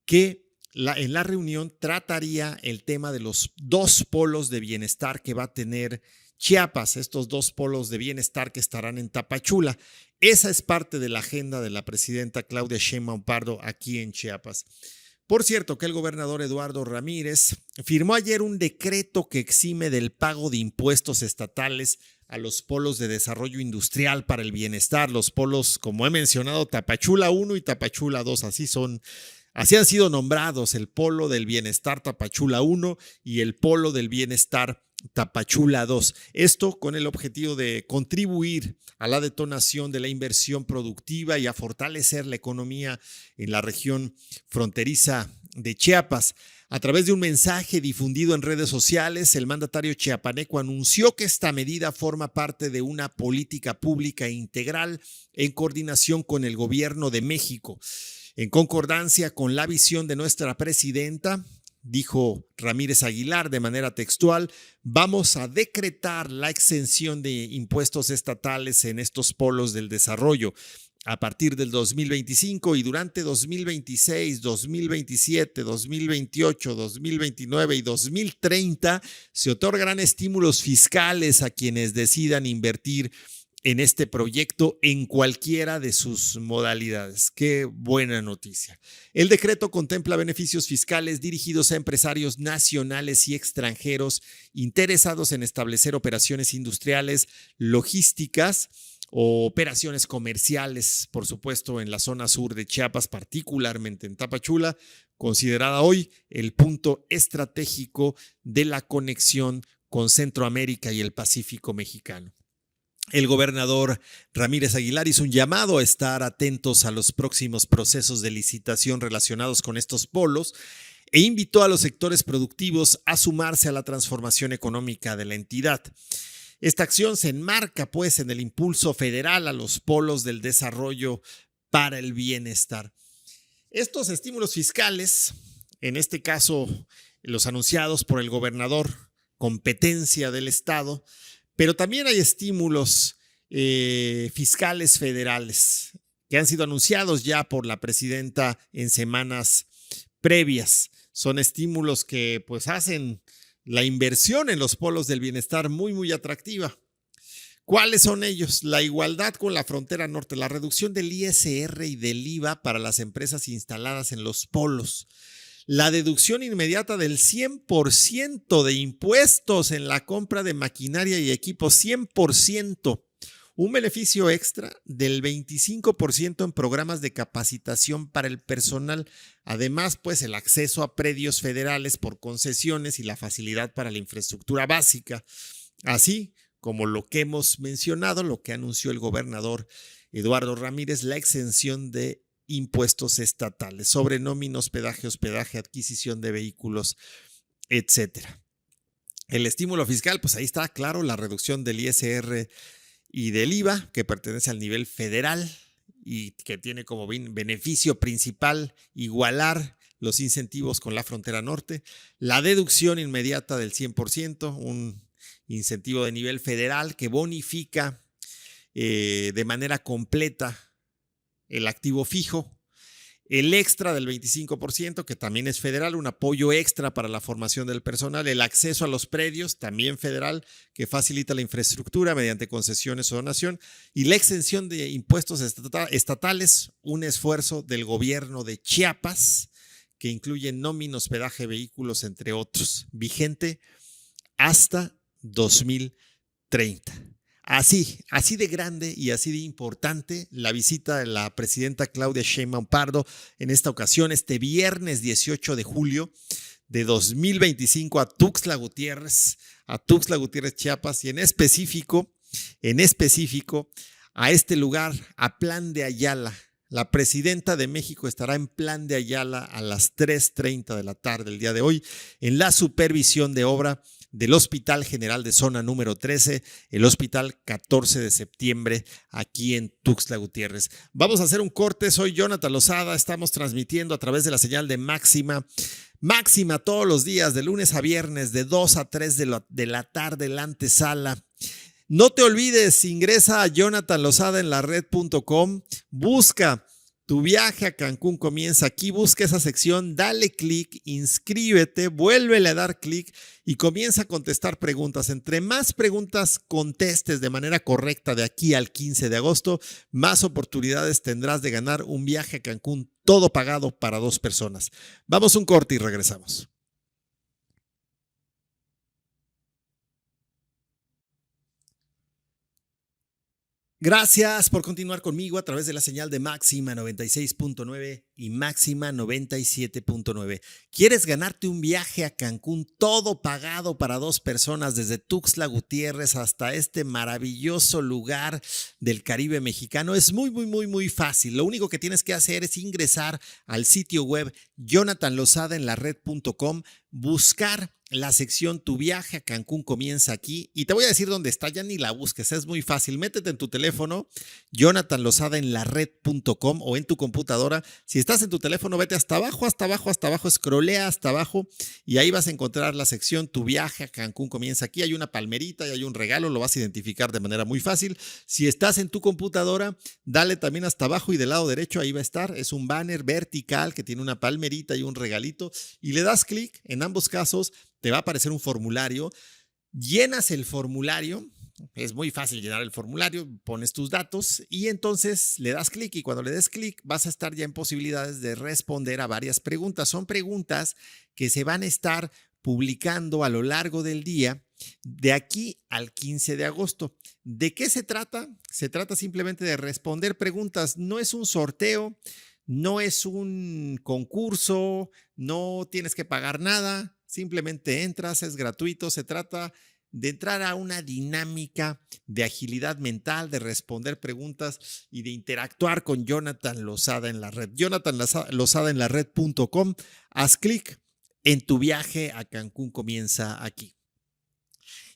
que en la reunión trataría el tema de los 2 polos de bienestar que va a tener Chiapas, estos 2 polos de bienestar que estarán en Tapachula. Esa es parte de la agenda de la presidenta Claudia Sheinbaum Pardo aquí en Chiapas. Por cierto, que el gobernador Eduardo Ramírez firmó ayer un decreto que exime del pago de impuestos estatales a los polos de desarrollo industrial para el bienestar. Los polos, como he mencionado, Tapachula 1 y Tapachula 2, así han sido nombrados, el polo del bienestar Tapachula 1 y el polo del bienestar Tapachula 2. Esto con el objetivo de contribuir a la detonación de la inversión productiva y a fortalecer la economía en la región fronteriza de Chiapas. A través de un mensaje difundido en redes sociales, el mandatario chiapaneco anunció que esta medida forma parte de una política pública integral en coordinación con el gobierno de México. En concordancia con la visión de nuestra presidenta, dijo Ramírez Aguilar de manera textual, vamos a decretar la exención de impuestos estatales en estos polos del desarrollo. A partir del 2025 y durante 2026, 2027, 2028, 2029 y 2030 se otorgarán estímulos fiscales a quienes decidan invertir en este proyecto en cualquiera de sus modalidades. Qué buena noticia. El decreto contempla beneficios fiscales dirigidos a empresarios nacionales y extranjeros interesados en establecer operaciones industriales, logísticas o operaciones comerciales, por supuesto, en la zona sur de Chiapas, particularmente en Tapachula, considerada hoy el punto estratégico de la conexión con Centroamérica y el Pacífico mexicano. El gobernador Ramírez Aguilar hizo un llamado a estar atentos a los próximos procesos de licitación relacionados con estos polos e invitó a los sectores productivos a sumarse a la transformación económica de la entidad. Esta acción se enmarca, pues, en el impulso federal a los polos del desarrollo para el bienestar. Estos estímulos fiscales, en este caso los anunciados por el gobernador, competencia del Estado, pero también hay estímulos fiscales federales que han sido anunciados ya por la presidenta en semanas previas. Son estímulos que pues hacen la inversión en los polos del bienestar muy, muy atractiva. ¿Cuáles son ellos? La igualdad con la frontera norte, la reducción del ISR y del IVA para las empresas instaladas en los polos, la deducción inmediata del 100% de impuestos en la compra de maquinaria y equipos, 100%. Un beneficio extra del 25% en programas de capacitación para el personal. Además, pues el acceso a predios federales por concesiones y la facilidad para la infraestructura básica. Así como lo que hemos mencionado, lo que anunció el gobernador Eduardo Ramírez, la exención de impuestos estatales sobre nómina, hospedaje, adquisición de vehículos, etcétera. El estímulo fiscal, pues ahí está claro, la reducción del ISR y del IVA, que pertenece al nivel federal y que tiene como beneficio principal igualar los incentivos con la frontera norte, la deducción inmediata del 100%, un incentivo de nivel federal que bonifica de manera completa el activo fijo, el extra del 25%, que también es federal, un apoyo extra para la formación del personal, el acceso a los predios, también federal, que facilita la infraestructura mediante concesiones o donación, y la exención de impuestos estatales, un esfuerzo del gobierno de Chiapas, que incluye nómina, hospedaje, vehículos, entre otros, vigente hasta 2030. Así de grande y así de importante la visita de la presidenta Claudia Sheinbaum Pardo en esta ocasión, este viernes 18 de julio de 2025 a Tuxtla Gutiérrez, Chiapas, y en específico a este lugar, a Plan de Ayala. La presidenta de México estará en Plan de Ayala a las 3:30 de la tarde el día de hoy en la supervisión de obra del Hospital General de Zona número 13, el Hospital 14 de septiembre, aquí en Tuxtla Gutiérrez. Vamos a hacer un corte, soy Jonathan Lozada, estamos transmitiendo a través de la señal de Máxima todos los días, de lunes a viernes, de 2 a 3 de la tarde, la antesala. No te olvides, ingresa a jonathanlozadaenlared.com, busca Tu viaje a Cancún comienza aquí, busca esa sección, dale clic, inscríbete, vuélvele a dar clic y comienza a contestar preguntas. Entre más preguntas contestes de manera correcta de aquí al 15 de agosto, más oportunidades tendrás de ganar un viaje a Cancún todo pagado para 2 personas. Vamos a un corte y regresamos. Gracias por continuar conmigo a través de la señal de Máxima 96.9 y Máxima 97.9. ¿Quieres ganarte un viaje a Cancún todo pagado para 2 personas desde Tuxtla Gutiérrez hasta este maravilloso lugar del Caribe mexicano? Es muy fácil. Lo único que tienes que hacer es ingresar al sitio web jonathanlozadaenlared.com, buscar la sección Tu viaje a Cancún comienza aquí y te voy a decir dónde está, ya ni la busques, es muy fácil. Métete en tu teléfono, jonathanlozadaenlared.com, o en tu computadora. Si estás en tu teléfono, vete hasta abajo, scrollea hasta abajo y ahí vas a encontrar la sección Tu viaje a Cancún comienza aquí. Hay una palmerita y hay un regalo, lo vas a identificar de manera muy fácil. Si estás en tu computadora, dale también hasta abajo y del lado derecho ahí va a estar, es un banner vertical que tiene una palmerita y un regalito, y le das clic. En ambos casos te va a aparecer un formulario, llenas el formulario, es muy fácil llenar el formulario, pones tus datos y entonces le das clic, y cuando le des clic vas a estar ya en posibilidades de responder a varias preguntas. Son preguntas que se van a estar publicando a lo largo del día de aquí al 15 de agosto. ¿De qué se trata? Se trata simplemente de responder preguntas, no es un sorteo, no es un concurso, no tienes que pagar nada, simplemente entras, es gratuito. Se trata de entrar a una dinámica de agilidad mental, de responder preguntas y de interactuar con Jonathan Lozada en la red. jonathanlozadaenlared.com, haz clic en Tu viaje a Cancún comienza aquí.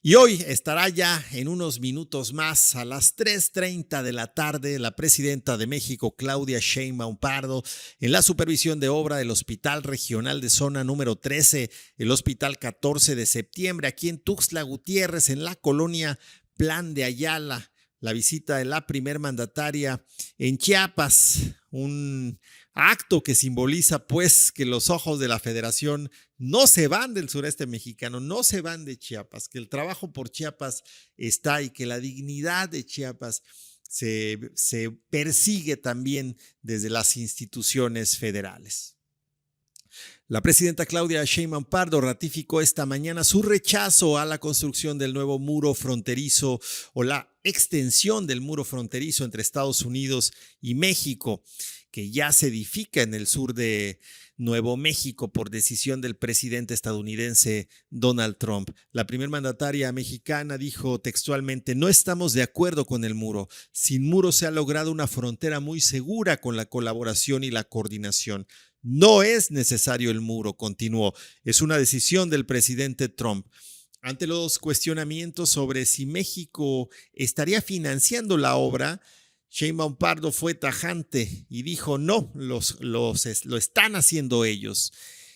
Y hoy estará ya en unos minutos más, a las 3:30 de la tarde, la presidenta de México, Claudia Sheinbaum Pardo, en la supervisión de obra del Hospital Regional de Zona número 13, el Hospital 14 de septiembre, aquí en Tuxtla Gutiérrez, en la colonia Plan de Ayala. La visita de la primer mandataria en Chiapas, un acto que simboliza pues que los ojos de la federación no se van del sureste mexicano, no se van de Chiapas, que el trabajo por Chiapas está y que la dignidad de Chiapas se persigue también desde las instituciones federales. La presidenta Claudia Sheinbaum Pardo ratificó esta mañana su rechazo a la construcción del nuevo muro fronterizo o la extensión del muro fronterizo entre Estados Unidos y México, que ya se edifica en el sur de Nuevo México por decisión del presidente estadounidense Donald Trump. La primer mandataria mexicana dijo textualmente: "No estamos de acuerdo con el muro. Sin muro se ha logrado una frontera muy segura con la colaboración y la coordinación. No es necesario el muro", continuó. "Es una decisión del presidente Trump". Ante los cuestionamientos sobre si México estaría financiando la obra, Sheinbaum Pardo fue tajante y dijo: "No, lo están haciendo ellos".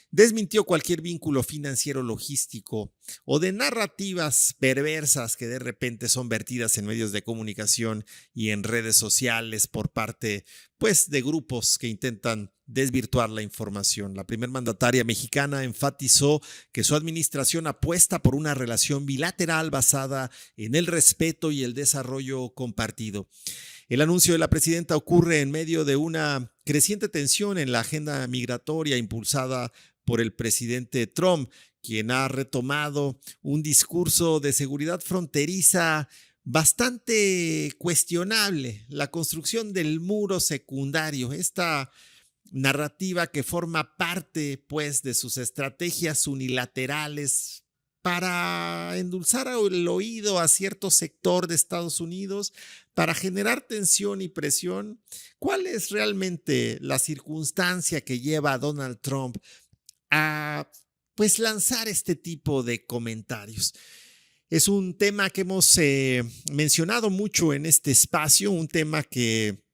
Desmintió cualquier vínculo financiero logístico o de narrativas perversas que de repente son vertidas en medios de comunicación y en redes sociales por parte, pues, de grupos que intentan desvirtuar la información. La primer mandataria mexicana enfatizó que su administración apuesta por una relación bilateral basada en el respeto y el desarrollo compartido. El anuncio de la presidenta ocurre en medio de una creciente tensión en la agenda migratoria impulsada por el presidente Trump, quien ha retomado un discurso de seguridad fronteriza bastante cuestionable. La construcción del muro secundario, esta narrativa que forma parte, pues, de sus estrategias unilaterales para endulzar el oído a cierto sector de Estados Unidos, para generar tensión y presión. ¿Cuál es realmente la circunstancia que lleva a Donald Trump a, pues, lanzar este tipo de comentarios? Es un tema que hemos mencionado mucho en este espacio, un tema que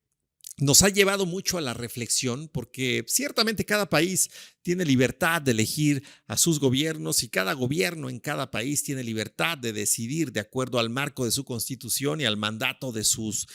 nos ha llevado mucho a la reflexión, porque ciertamente cada país tiene libertad de elegir a sus gobiernos y cada gobierno en cada país tiene libertad de decidir de acuerdo al marco de su constitución y al mandato de sus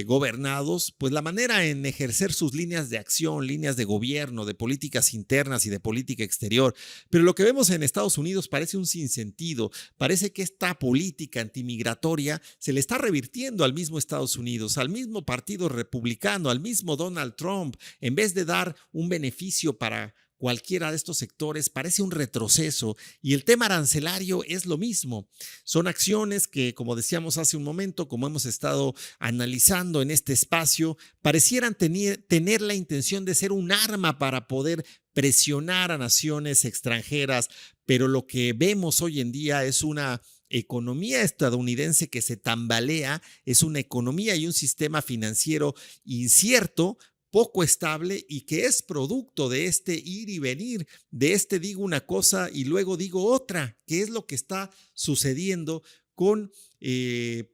gobernados, pues la manera en ejercer sus líneas de acción, líneas de gobierno, de políticas internas y de política exterior. Pero lo que vemos en Estados Unidos parece un sinsentido, parece que esta política antimigratoria se le está revirtiendo al mismo Estados Unidos, al mismo partido republicano, al mismo Donald Trump. En vez de dar un beneficio para cualquiera de estos sectores, parece un retroceso, y el tema arancelario es lo mismo. Son acciones que, como decíamos hace un momento, como hemos estado analizando en este espacio, parecieran tener la intención de ser un arma para poder presionar a naciones extranjeras, pero lo que vemos hoy en día es una economía estadounidense que se tambalea, es una economía y un sistema financiero incierto, poco estable, y que es producto de este ir y venir, de este digo una cosa y luego digo otra, que es lo que está sucediendo con el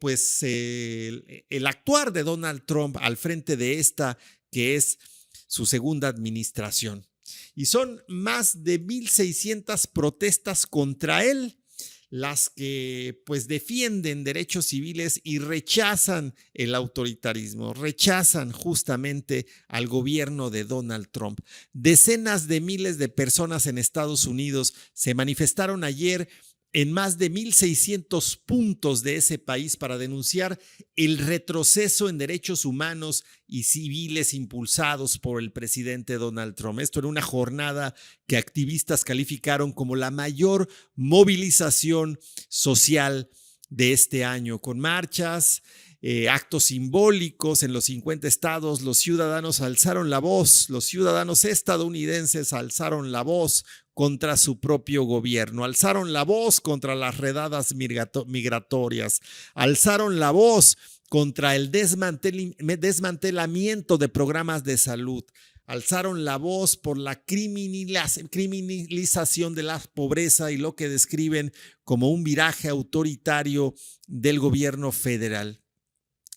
actuar de Donald Trump al frente de esta que es su segunda administración. Y son más de 1,600 protestas contra él, las que, pues, defienden derechos civiles y rechazan el autoritarismo, rechazan justamente al gobierno de Donald Trump. Decenas de miles de personas en Estados Unidos se manifestaron ayer en más de 1,600 puntos de ese país para denunciar el retroceso en derechos humanos y civiles impulsados por el presidente Donald Trump. Esto en una jornada que activistas calificaron como la mayor movilización social de este año, con marchas, actos simbólicos en los 50 estados. Los ciudadanos alzaron la voz, los ciudadanos estadounidenses alzaron la voz contra su propio gobierno, alzaron la voz contra las redadas migratorias, alzaron la voz contra el desmantelamiento de programas de salud, alzaron la voz por la criminalización de la pobreza y lo que describen como un viraje autoritario del gobierno federal.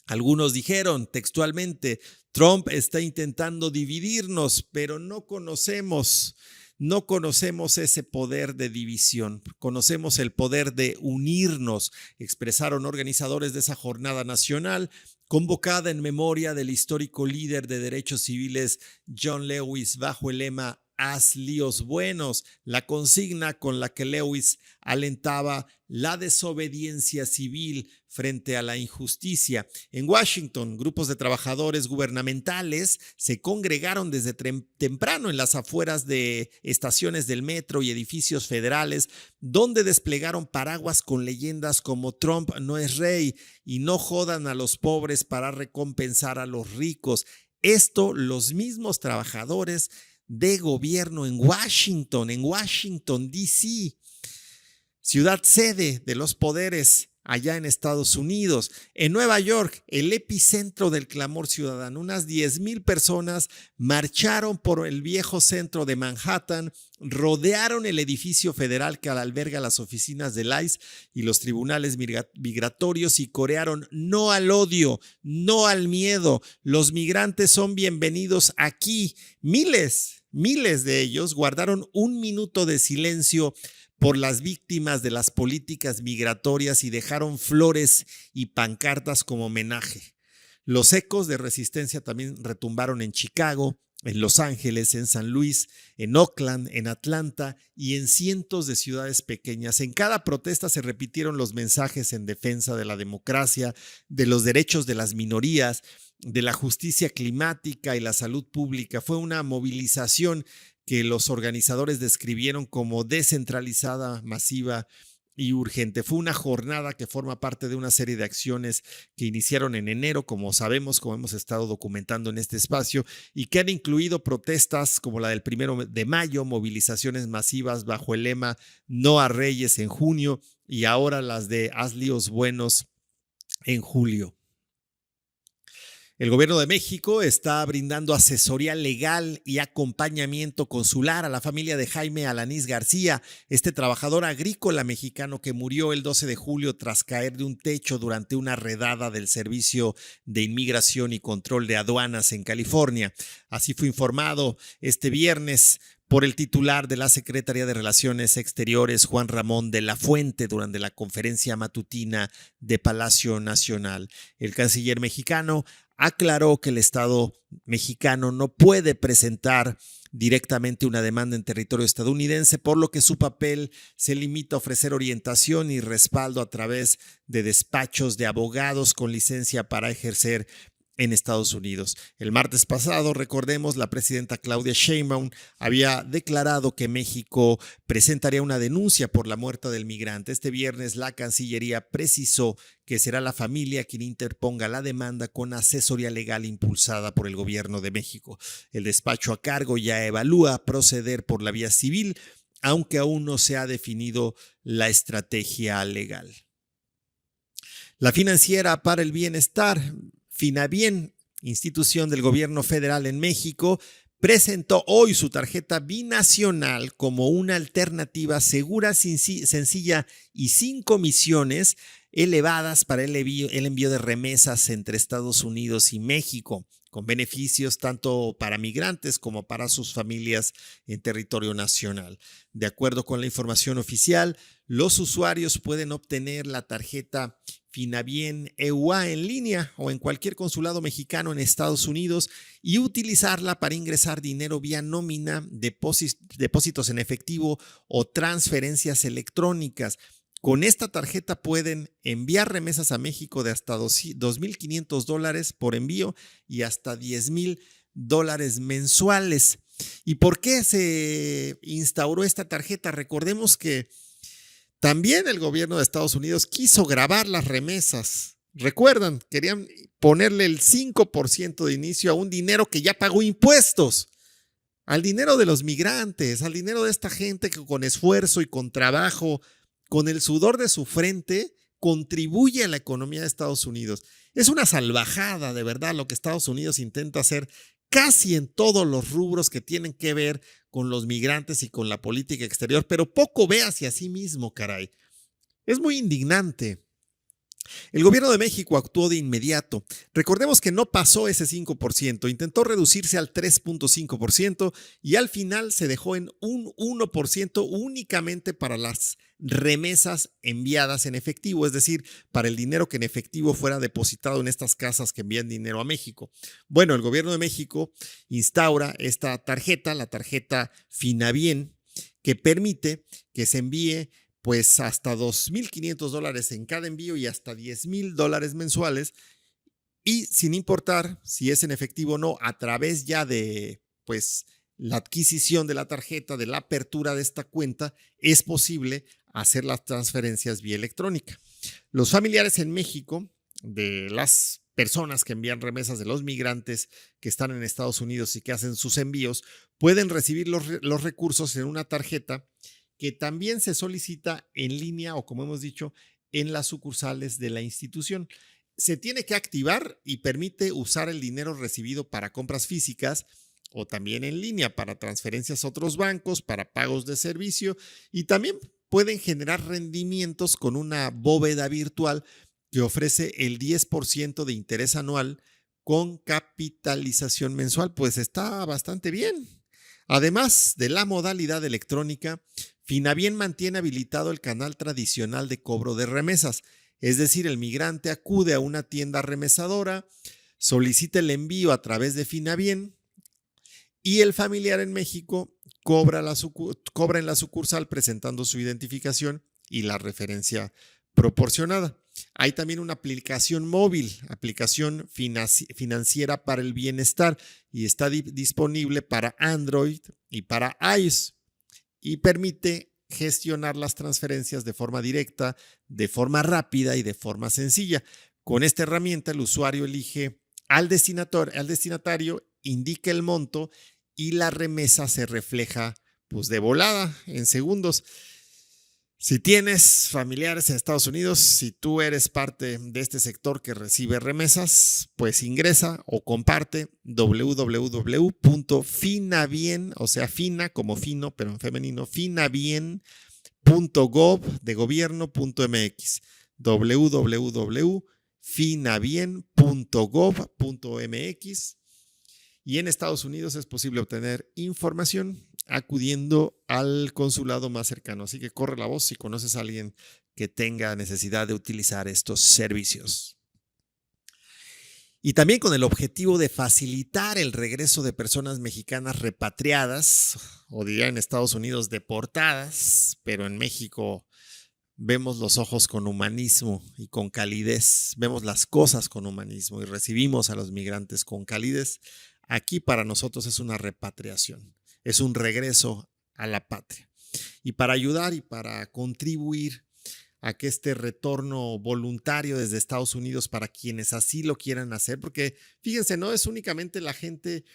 Algunos dijeron textualmente: Trump está intentando dividirnos, pero no conocemos ese poder de división, conocemos el poder de unirnos, expresaron organizadores de esa jornada nacional, convocada en memoria del histórico líder de derechos civiles John Lewis, bajo el lema haz líos buenos, la consigna con la que Lewis alentaba la desobediencia civil frente a la injusticia. En Washington, grupos de trabajadores gubernamentales se congregaron desde temprano en las afueras de estaciones del metro y edificios federales, donde desplegaron paraguas con leyendas como Trump no es rey y no jodan a los pobres para recompensar a los ricos. Esto los mismos trabajadores de gobierno en Washington, D.C., ciudad sede de los poderes allá en Estados Unidos. En Nueva York, el epicentro del clamor ciudadano, unas 10,000 personas marcharon por el viejo centro de Manhattan, rodearon el edificio federal que alberga las oficinas del ICE y los tribunales migratorios y corearon: no al odio, no al miedo, los migrantes son bienvenidos aquí. Miles de ellos guardaron un minuto de silencio por las víctimas de las políticas migratorias y dejaron flores y pancartas como homenaje. Los ecos de resistencia también retumbaron en Chicago, en Los Ángeles, en San Luis, en Oakland, en Atlanta y en cientos de ciudades pequeñas. En cada protesta se repitieron los mensajes en defensa de la democracia, de los derechos de las minorías, de la justicia climática y la salud pública. Fue una movilización que los organizadores describieron como descentralizada, masiva y urgente. Fue una jornada que forma parte de una serie de acciones que iniciaron en enero, como sabemos, como hemos estado documentando en este espacio, y que han incluido protestas como la del 1 de mayo, movilizaciones masivas bajo el lema No a Reyes en junio y ahora las de Haz líos buenos en julio. El gobierno de México está brindando asesoría legal y acompañamiento consular a la familia de Jaime Alanís García, este trabajador agrícola mexicano que murió el 12 de julio tras caer de un techo durante una redada del Servicio de Inmigración y Control de Aduanas en California. Así fue informado este viernes por el titular de la Secretaría de Relaciones Exteriores, Juan Ramón de la Fuente, durante la conferencia matutina de Palacio Nacional. El canciller mexicano aclaró que el Estado mexicano no puede presentar directamente una demanda en territorio estadounidense, por lo que su papel se limita a ofrecer orientación y respaldo a través de despachos de abogados con licencia para ejercer en Estados Unidos. El martes pasado, recordemos, la presidenta Claudia Sheinbaum había declarado que México presentaría una denuncia por la muerte del migrante. Este viernes, la Cancillería precisó que será la familia quien interponga la demanda con asesoría legal impulsada por el gobierno de México. El despacho a cargo ya evalúa proceder por la vía civil, aunque aún no se ha definido la estrategia legal. La Financiera para el Bienestar, Finabien, institución del gobierno federal en México, presentó hoy su tarjeta binacional como una alternativa segura, sencilla y sin comisiones elevadas para el envío de remesas entre Estados Unidos y México, con beneficios tanto para migrantes como para sus familias en territorio nacional. De acuerdo con la información oficial, los usuarios pueden obtener la tarjeta Finabien EUA en línea o en cualquier consulado mexicano en Estados Unidos y utilizarla para ingresar dinero vía nómina, depósitos en efectivo o transferencias electrónicas. Con esta tarjeta pueden enviar remesas a México de hasta $2,500 por envío y hasta $10,000 mensuales. ¿Y por qué se instauró esta tarjeta? Recordemos que también el gobierno de Estados Unidos quiso gravar las remesas. Recuerdan, querían ponerle el 5% de inicio a un dinero que ya pagó impuestos, al dinero de los migrantes, al dinero de esta gente que con esfuerzo y con trabajo, con el sudor de su frente, contribuye a la economía de Estados Unidos. Es una salvajada, de verdad, lo que Estados Unidos intenta hacer casi en todos los rubros que tienen que ver con los migrantes y con la política exterior, pero poco ve hacia sí mismo, caray. Es muy indignante. El gobierno de México actuó de inmediato. Recordemos que no pasó ese 5%, intentó reducirse al 3.5% y al final se dejó en un 1% únicamente para las remesas enviadas en efectivo, es decir, para el dinero que en efectivo fuera depositado en estas casas que envían dinero a México. Bueno, el gobierno de México instaura esta tarjeta, la tarjeta Finabien, que permite que se envíe pues hasta $2,500 en cada envío y hasta $10,000 mensuales, y sin importar si es en efectivo o no, a través ya de pues la adquisición de la tarjeta, de la apertura de esta cuenta, es posible hacer las transferencias vía electrónica. Los familiares en México de las personas que envían remesas, de los migrantes que están en Estados Unidos y que hacen sus envíos, pueden recibir los recursos en una tarjeta que también se solicita en línea o, como hemos dicho, en las sucursales de la institución. Se tiene que activar y permite usar el dinero recibido para compras físicas o también en línea para transferencias a otros bancos, para pagos de servicio, y también pueden generar rendimientos con una bóveda virtual que ofrece el 10% de interés anual con capitalización mensual. Pues está bastante bien. Además de la modalidad electrónica, Finabien mantiene habilitado el canal tradicional de cobro de remesas, es decir, el migrante acude a una tienda remesadora, solicita el envío a través de Finabien y el familiar en México cobra en la sucursal presentando su identificación y la referencia proporcionada. Hay también una aplicación móvil, aplicación financiera para el bienestar, y está disponible para Android y para iOS y permite gestionar las transferencias de forma directa, de forma rápida y de forma sencilla. Con esta herramienta el usuario elige al destinatario, indica el monto y la remesa se refleja pues de volada en segundos. Si tienes familiares en Estados Unidos, si tú eres parte de este sector que recibe remesas, pues ingresa o comparte www.finabien, o sea, fina como fino, pero en femenino, finabien.gov de gobierno.mx, www.finabien.gov.mx. Y en Estados Unidos es posible obtener información acudiendo al consulado más cercano. Así que corre la voz si conoces a alguien que tenga necesidad de utilizar estos servicios. Y también con el objetivo de facilitar el regreso de personas mexicanas repatriadas, o diría en Estados Unidos deportadas, pero en México vemos los ojos con humanismo y con calidez, vemos las cosas con humanismo y recibimos a los migrantes con calidez. Aquí para nosotros es una repatriación, es un regreso a la patria. Y para ayudar y para contribuir a que este retorno voluntario desde Estados Unidos para quienes así lo quieran hacer, porque fíjense, no es únicamente la gente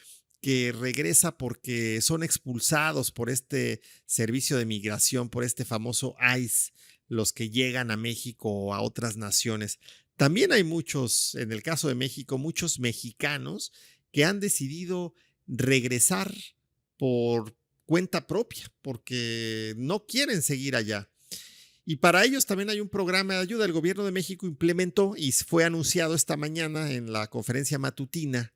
que regresa porque son expulsados por este servicio de migración, por este famoso ICE, los que llegan a México o a otras naciones. También hay muchos, en el caso de México, muchos mexicanos que han decidido regresar por cuenta propia, porque no quieren seguir allá. Y para ellos también hay un programa de ayuda. El gobierno de México implementó y fue anunciado esta mañana en la conferencia matutina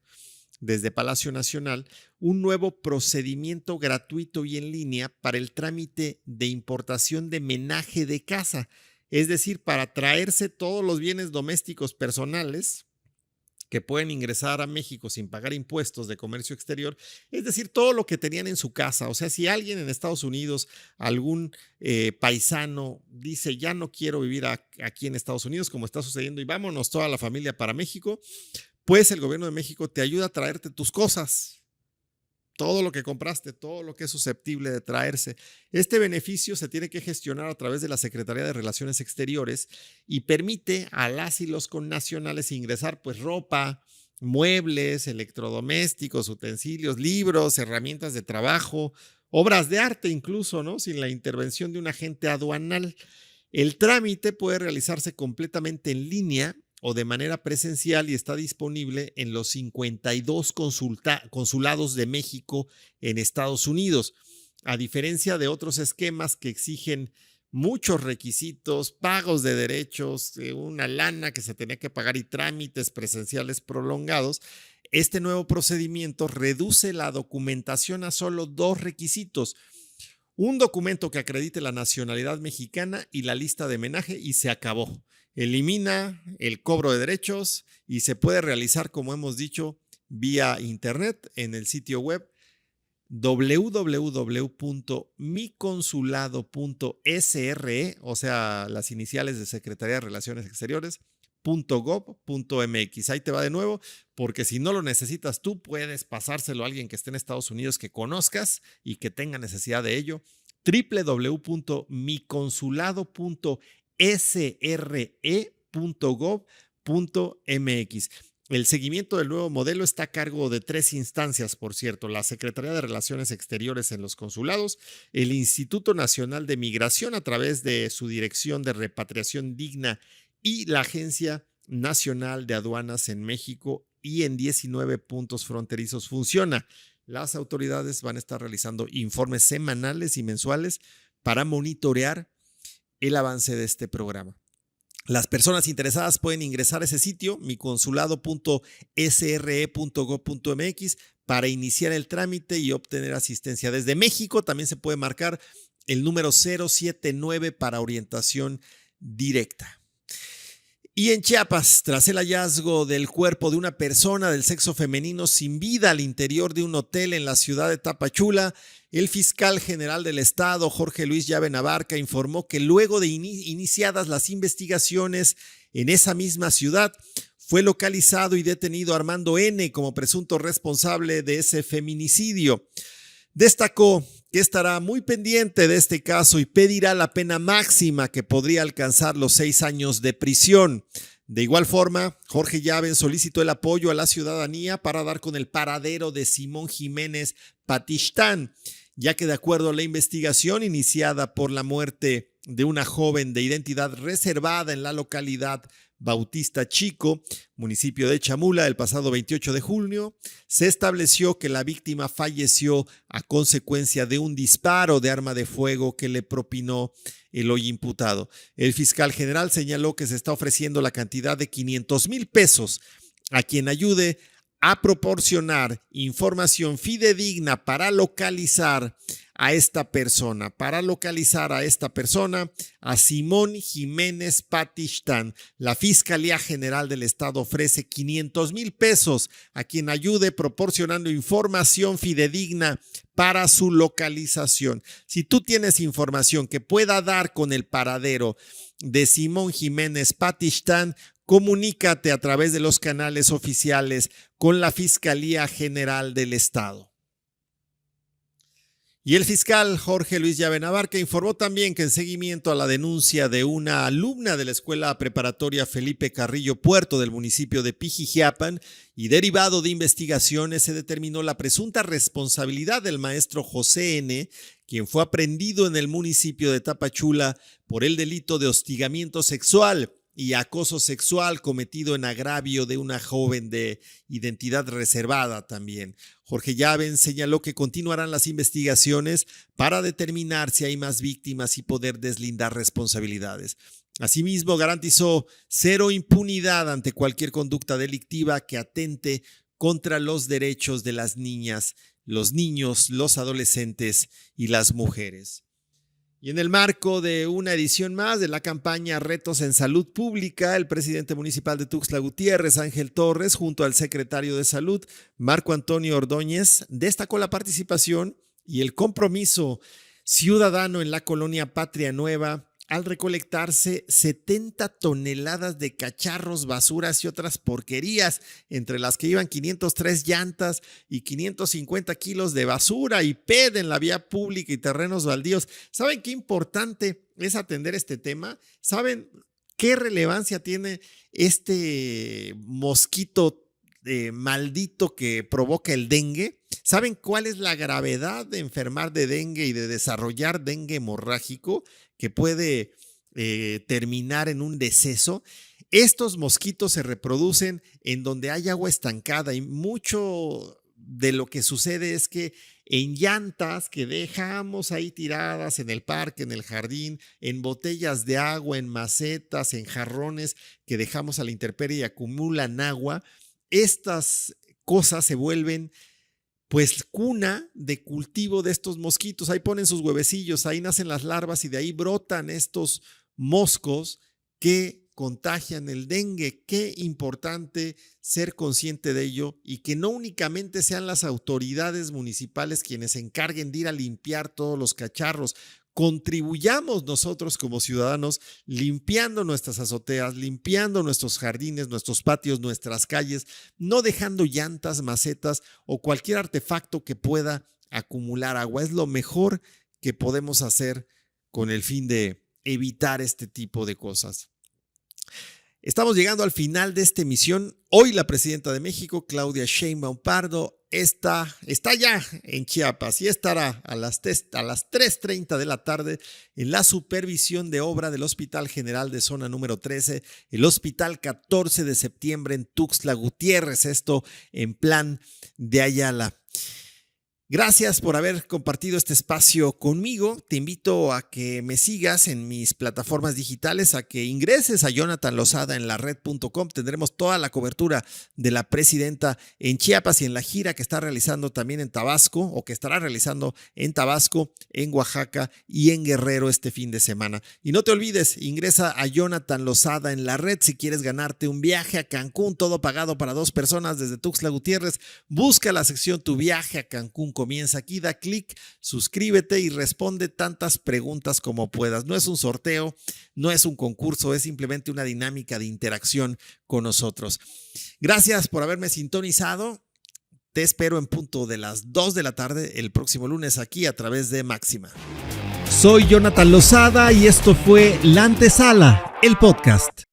desde Palacio Nacional un nuevo procedimiento gratuito y en línea para el trámite de importación de menaje de casa, es decir, para traerse todos los bienes domésticos personales que pueden ingresar a México sin pagar impuestos de comercio exterior, es decir, todo lo que tenían en su casa. O sea, si alguien en Estados Unidos, algún paisano dice, ya no quiero vivir aquí en Estados Unidos, como está sucediendo, y vámonos toda la familia para México, pues el gobierno de México te ayuda a traerte tus cosas, todo lo que compraste, todo lo que es susceptible de traerse. Este beneficio se tiene que gestionar a través de la Secretaría de Relaciones Exteriores y permite a las y los connacionales ingresar pues ropa, muebles, electrodomésticos, utensilios, libros, herramientas de trabajo, obras de arte incluso, ¿no? Sin la intervención de un agente aduanal. El trámite puede realizarse completamente en línea o de manera presencial y está disponible en los 52 consulados de México en Estados Unidos, a diferencia de otros esquemas que exigen muchos requisitos, pagos de derechos, una lana que se tenía que pagar y trámites presenciales prolongados. Este nuevo procedimiento reduce la documentación a solo dos requisitos: un documento que acredite la nacionalidad mexicana y la lista de menaje, y se acabó. Elimina el cobro de derechos y se puede realizar, como hemos dicho, vía internet en el sitio web www.miconsulado.sre, o sea, las iniciales de Secretaría de Relaciones Exteriores, .gov.mx. Ahí te va de nuevo, porque si no lo necesitas tú, puedes pasárselo a alguien que esté en Estados Unidos que conozcas y que tenga necesidad de ello. www.miconsulado.sre.gov.mx. El seguimiento del nuevo modelo está a cargo de tres instancias, por cierto: la Secretaría de Relaciones Exteriores en los consulados, el Instituto Nacional de Migración a través de su Dirección de Repatriación Digna y la Agencia Nacional de Aduanas en México, y en 19 puntos fronterizos funciona. Las autoridades van a estar realizando informes semanales y mensuales para monitorear el avance de este programa. Las personas interesadas pueden ingresar a ese sitio, miconsulado.sre.gov.mx, para iniciar el trámite y obtener asistencia. Desde México también se puede marcar el número 079 para orientación directa. Y en Chiapas, tras el hallazgo del cuerpo de una persona del sexo femenino sin vida al interior de un hotel en la ciudad de Tapachula, el fiscal general del estado, Jorge Luis Llave Abarca, informó que luego de iniciadas las investigaciones en esa misma ciudad, fue localizado y detenido Armando N. como presunto responsable de ese feminicidio. Destacó que estará muy pendiente de este caso y pedirá la pena máxima, que podría alcanzar los 6 años de prisión. De igual forma, Jorge Llave solicitó el apoyo a la ciudadanía para dar con el paradero de Simón Jiménez Patistán, ya que de acuerdo a la investigación iniciada por la muerte de una joven de identidad reservada en la localidad Bautista Chico, municipio de Chamula, el pasado 28 de junio, se estableció que la víctima falleció a consecuencia de un disparo de arma de fuego que le propinó el hoy imputado. El fiscal general señaló que se está ofreciendo la cantidad de 500,000 pesos a quien ayude a proporcionar información fidedigna para localizar a esta persona, a Simón Jiménez Patistán. La Fiscalía General del Estado ofrece 500,000 pesos a quien ayude proporcionando información fidedigna para su localización. Si tú tienes información que pueda dar con el paradero de Simón Jiménez Patistán, comunícate a través de los canales oficiales con la Fiscalía General del Estado. Y el fiscal Jorge Luis Llave Abarca informó también que en seguimiento a la denuncia de una alumna de la Escuela Preparatoria Felipe Carrillo Puerto del municipio de Pijijiapan y derivado de investigaciones, se determinó la presunta responsabilidad del maestro José N., quien fue aprehendido en el municipio de Tapachula por el delito de hostigamiento sexual y acoso sexual cometido en agravio de una joven de identidad reservada también. Jorge Llave señaló que continuarán las investigaciones para determinar si hay más víctimas y poder deslindar responsabilidades. Asimismo, garantizó cero impunidad ante cualquier conducta delictiva que atente contra los derechos de las niñas, los niños, los adolescentes y las mujeres. Y en el marco de una edición más de la campaña Retos en Salud Pública, el presidente municipal de Tuxtla Gutiérrez, Ángel Torres, junto al secretario de Salud, Marco Antonio Ordóñez, destacó la participación y el compromiso ciudadano en la colonia Patria Nueva al recolectarse 70 toneladas de cacharros, basuras y otras porquerías, entre las que iban 503 llantas y 550 kilos de basura y PET en la vía pública y terrenos baldíos. ¿Saben qué importante es atender este tema? ¿Saben qué relevancia tiene este mosquito maldito que provoca el dengue? ¿Saben cuál es la gravedad de enfermar de dengue y de desarrollar dengue hemorrágico que puede terminar en un deceso? Estos mosquitos se reproducen en donde hay agua estancada y mucho de lo que sucede es que en llantas que dejamos ahí tiradas en el parque, en el jardín, en botellas de agua, en macetas, en jarrones que dejamos a la intemperie y acumulan agua. Estas cosas se vuelven pues cuna de cultivo de estos mosquitos. Ahí ponen sus huevecillos, ahí nacen las larvas y de ahí brotan estos moscos que contagian el dengue. Qué importante ser consciente de ello y que no únicamente sean las autoridades municipales quienes se encarguen de ir a limpiar todos los cacharros. Contribuyamos nosotros como ciudadanos limpiando nuestras azoteas, limpiando nuestros jardines, nuestros patios, nuestras calles, no dejando llantas, macetas o cualquier artefacto que pueda acumular agua. Es lo mejor que podemos hacer con el fin de evitar este tipo de cosas. Estamos llegando al final de esta emisión. Hoy la presidenta de México, Claudia Sheinbaum Pardo, está ya en Chiapas y estará a las 3:30 de la tarde en la supervisión de obra del Hospital General de Zona número 13, el Hospital 14 de Septiembre en Tuxtla Gutiérrez, esto en Plan de Ayala. Gracias por haber compartido este espacio conmigo. Te invito a que me sigas en mis plataformas digitales, a que ingreses a jonathanlosadaenlared.com. Tendremos toda la cobertura de la presidenta en Chiapas y en la gira que está realizando también en Tabasco o que estará realizando en Tabasco, en Oaxaca y en Guerrero este fin de semana. Y no te olvides, ingresa a Jonathan Losada en la red si quieres ganarte un viaje a Cancún, todo pagado para 2 personas desde Tuxtla Gutiérrez. Busca la sección Tu viaje a Cancún. Comienza aquí, da clic, suscríbete y responde tantas preguntas como puedas. No es un sorteo, no es un concurso, es simplemente una dinámica de interacción con nosotros. Gracias por haberme sintonizado. Te espero en punto de las 2 de la tarde el próximo lunes aquí a través de Máxima. Soy Jonathan Losada y esto fue La Antesala, el podcast.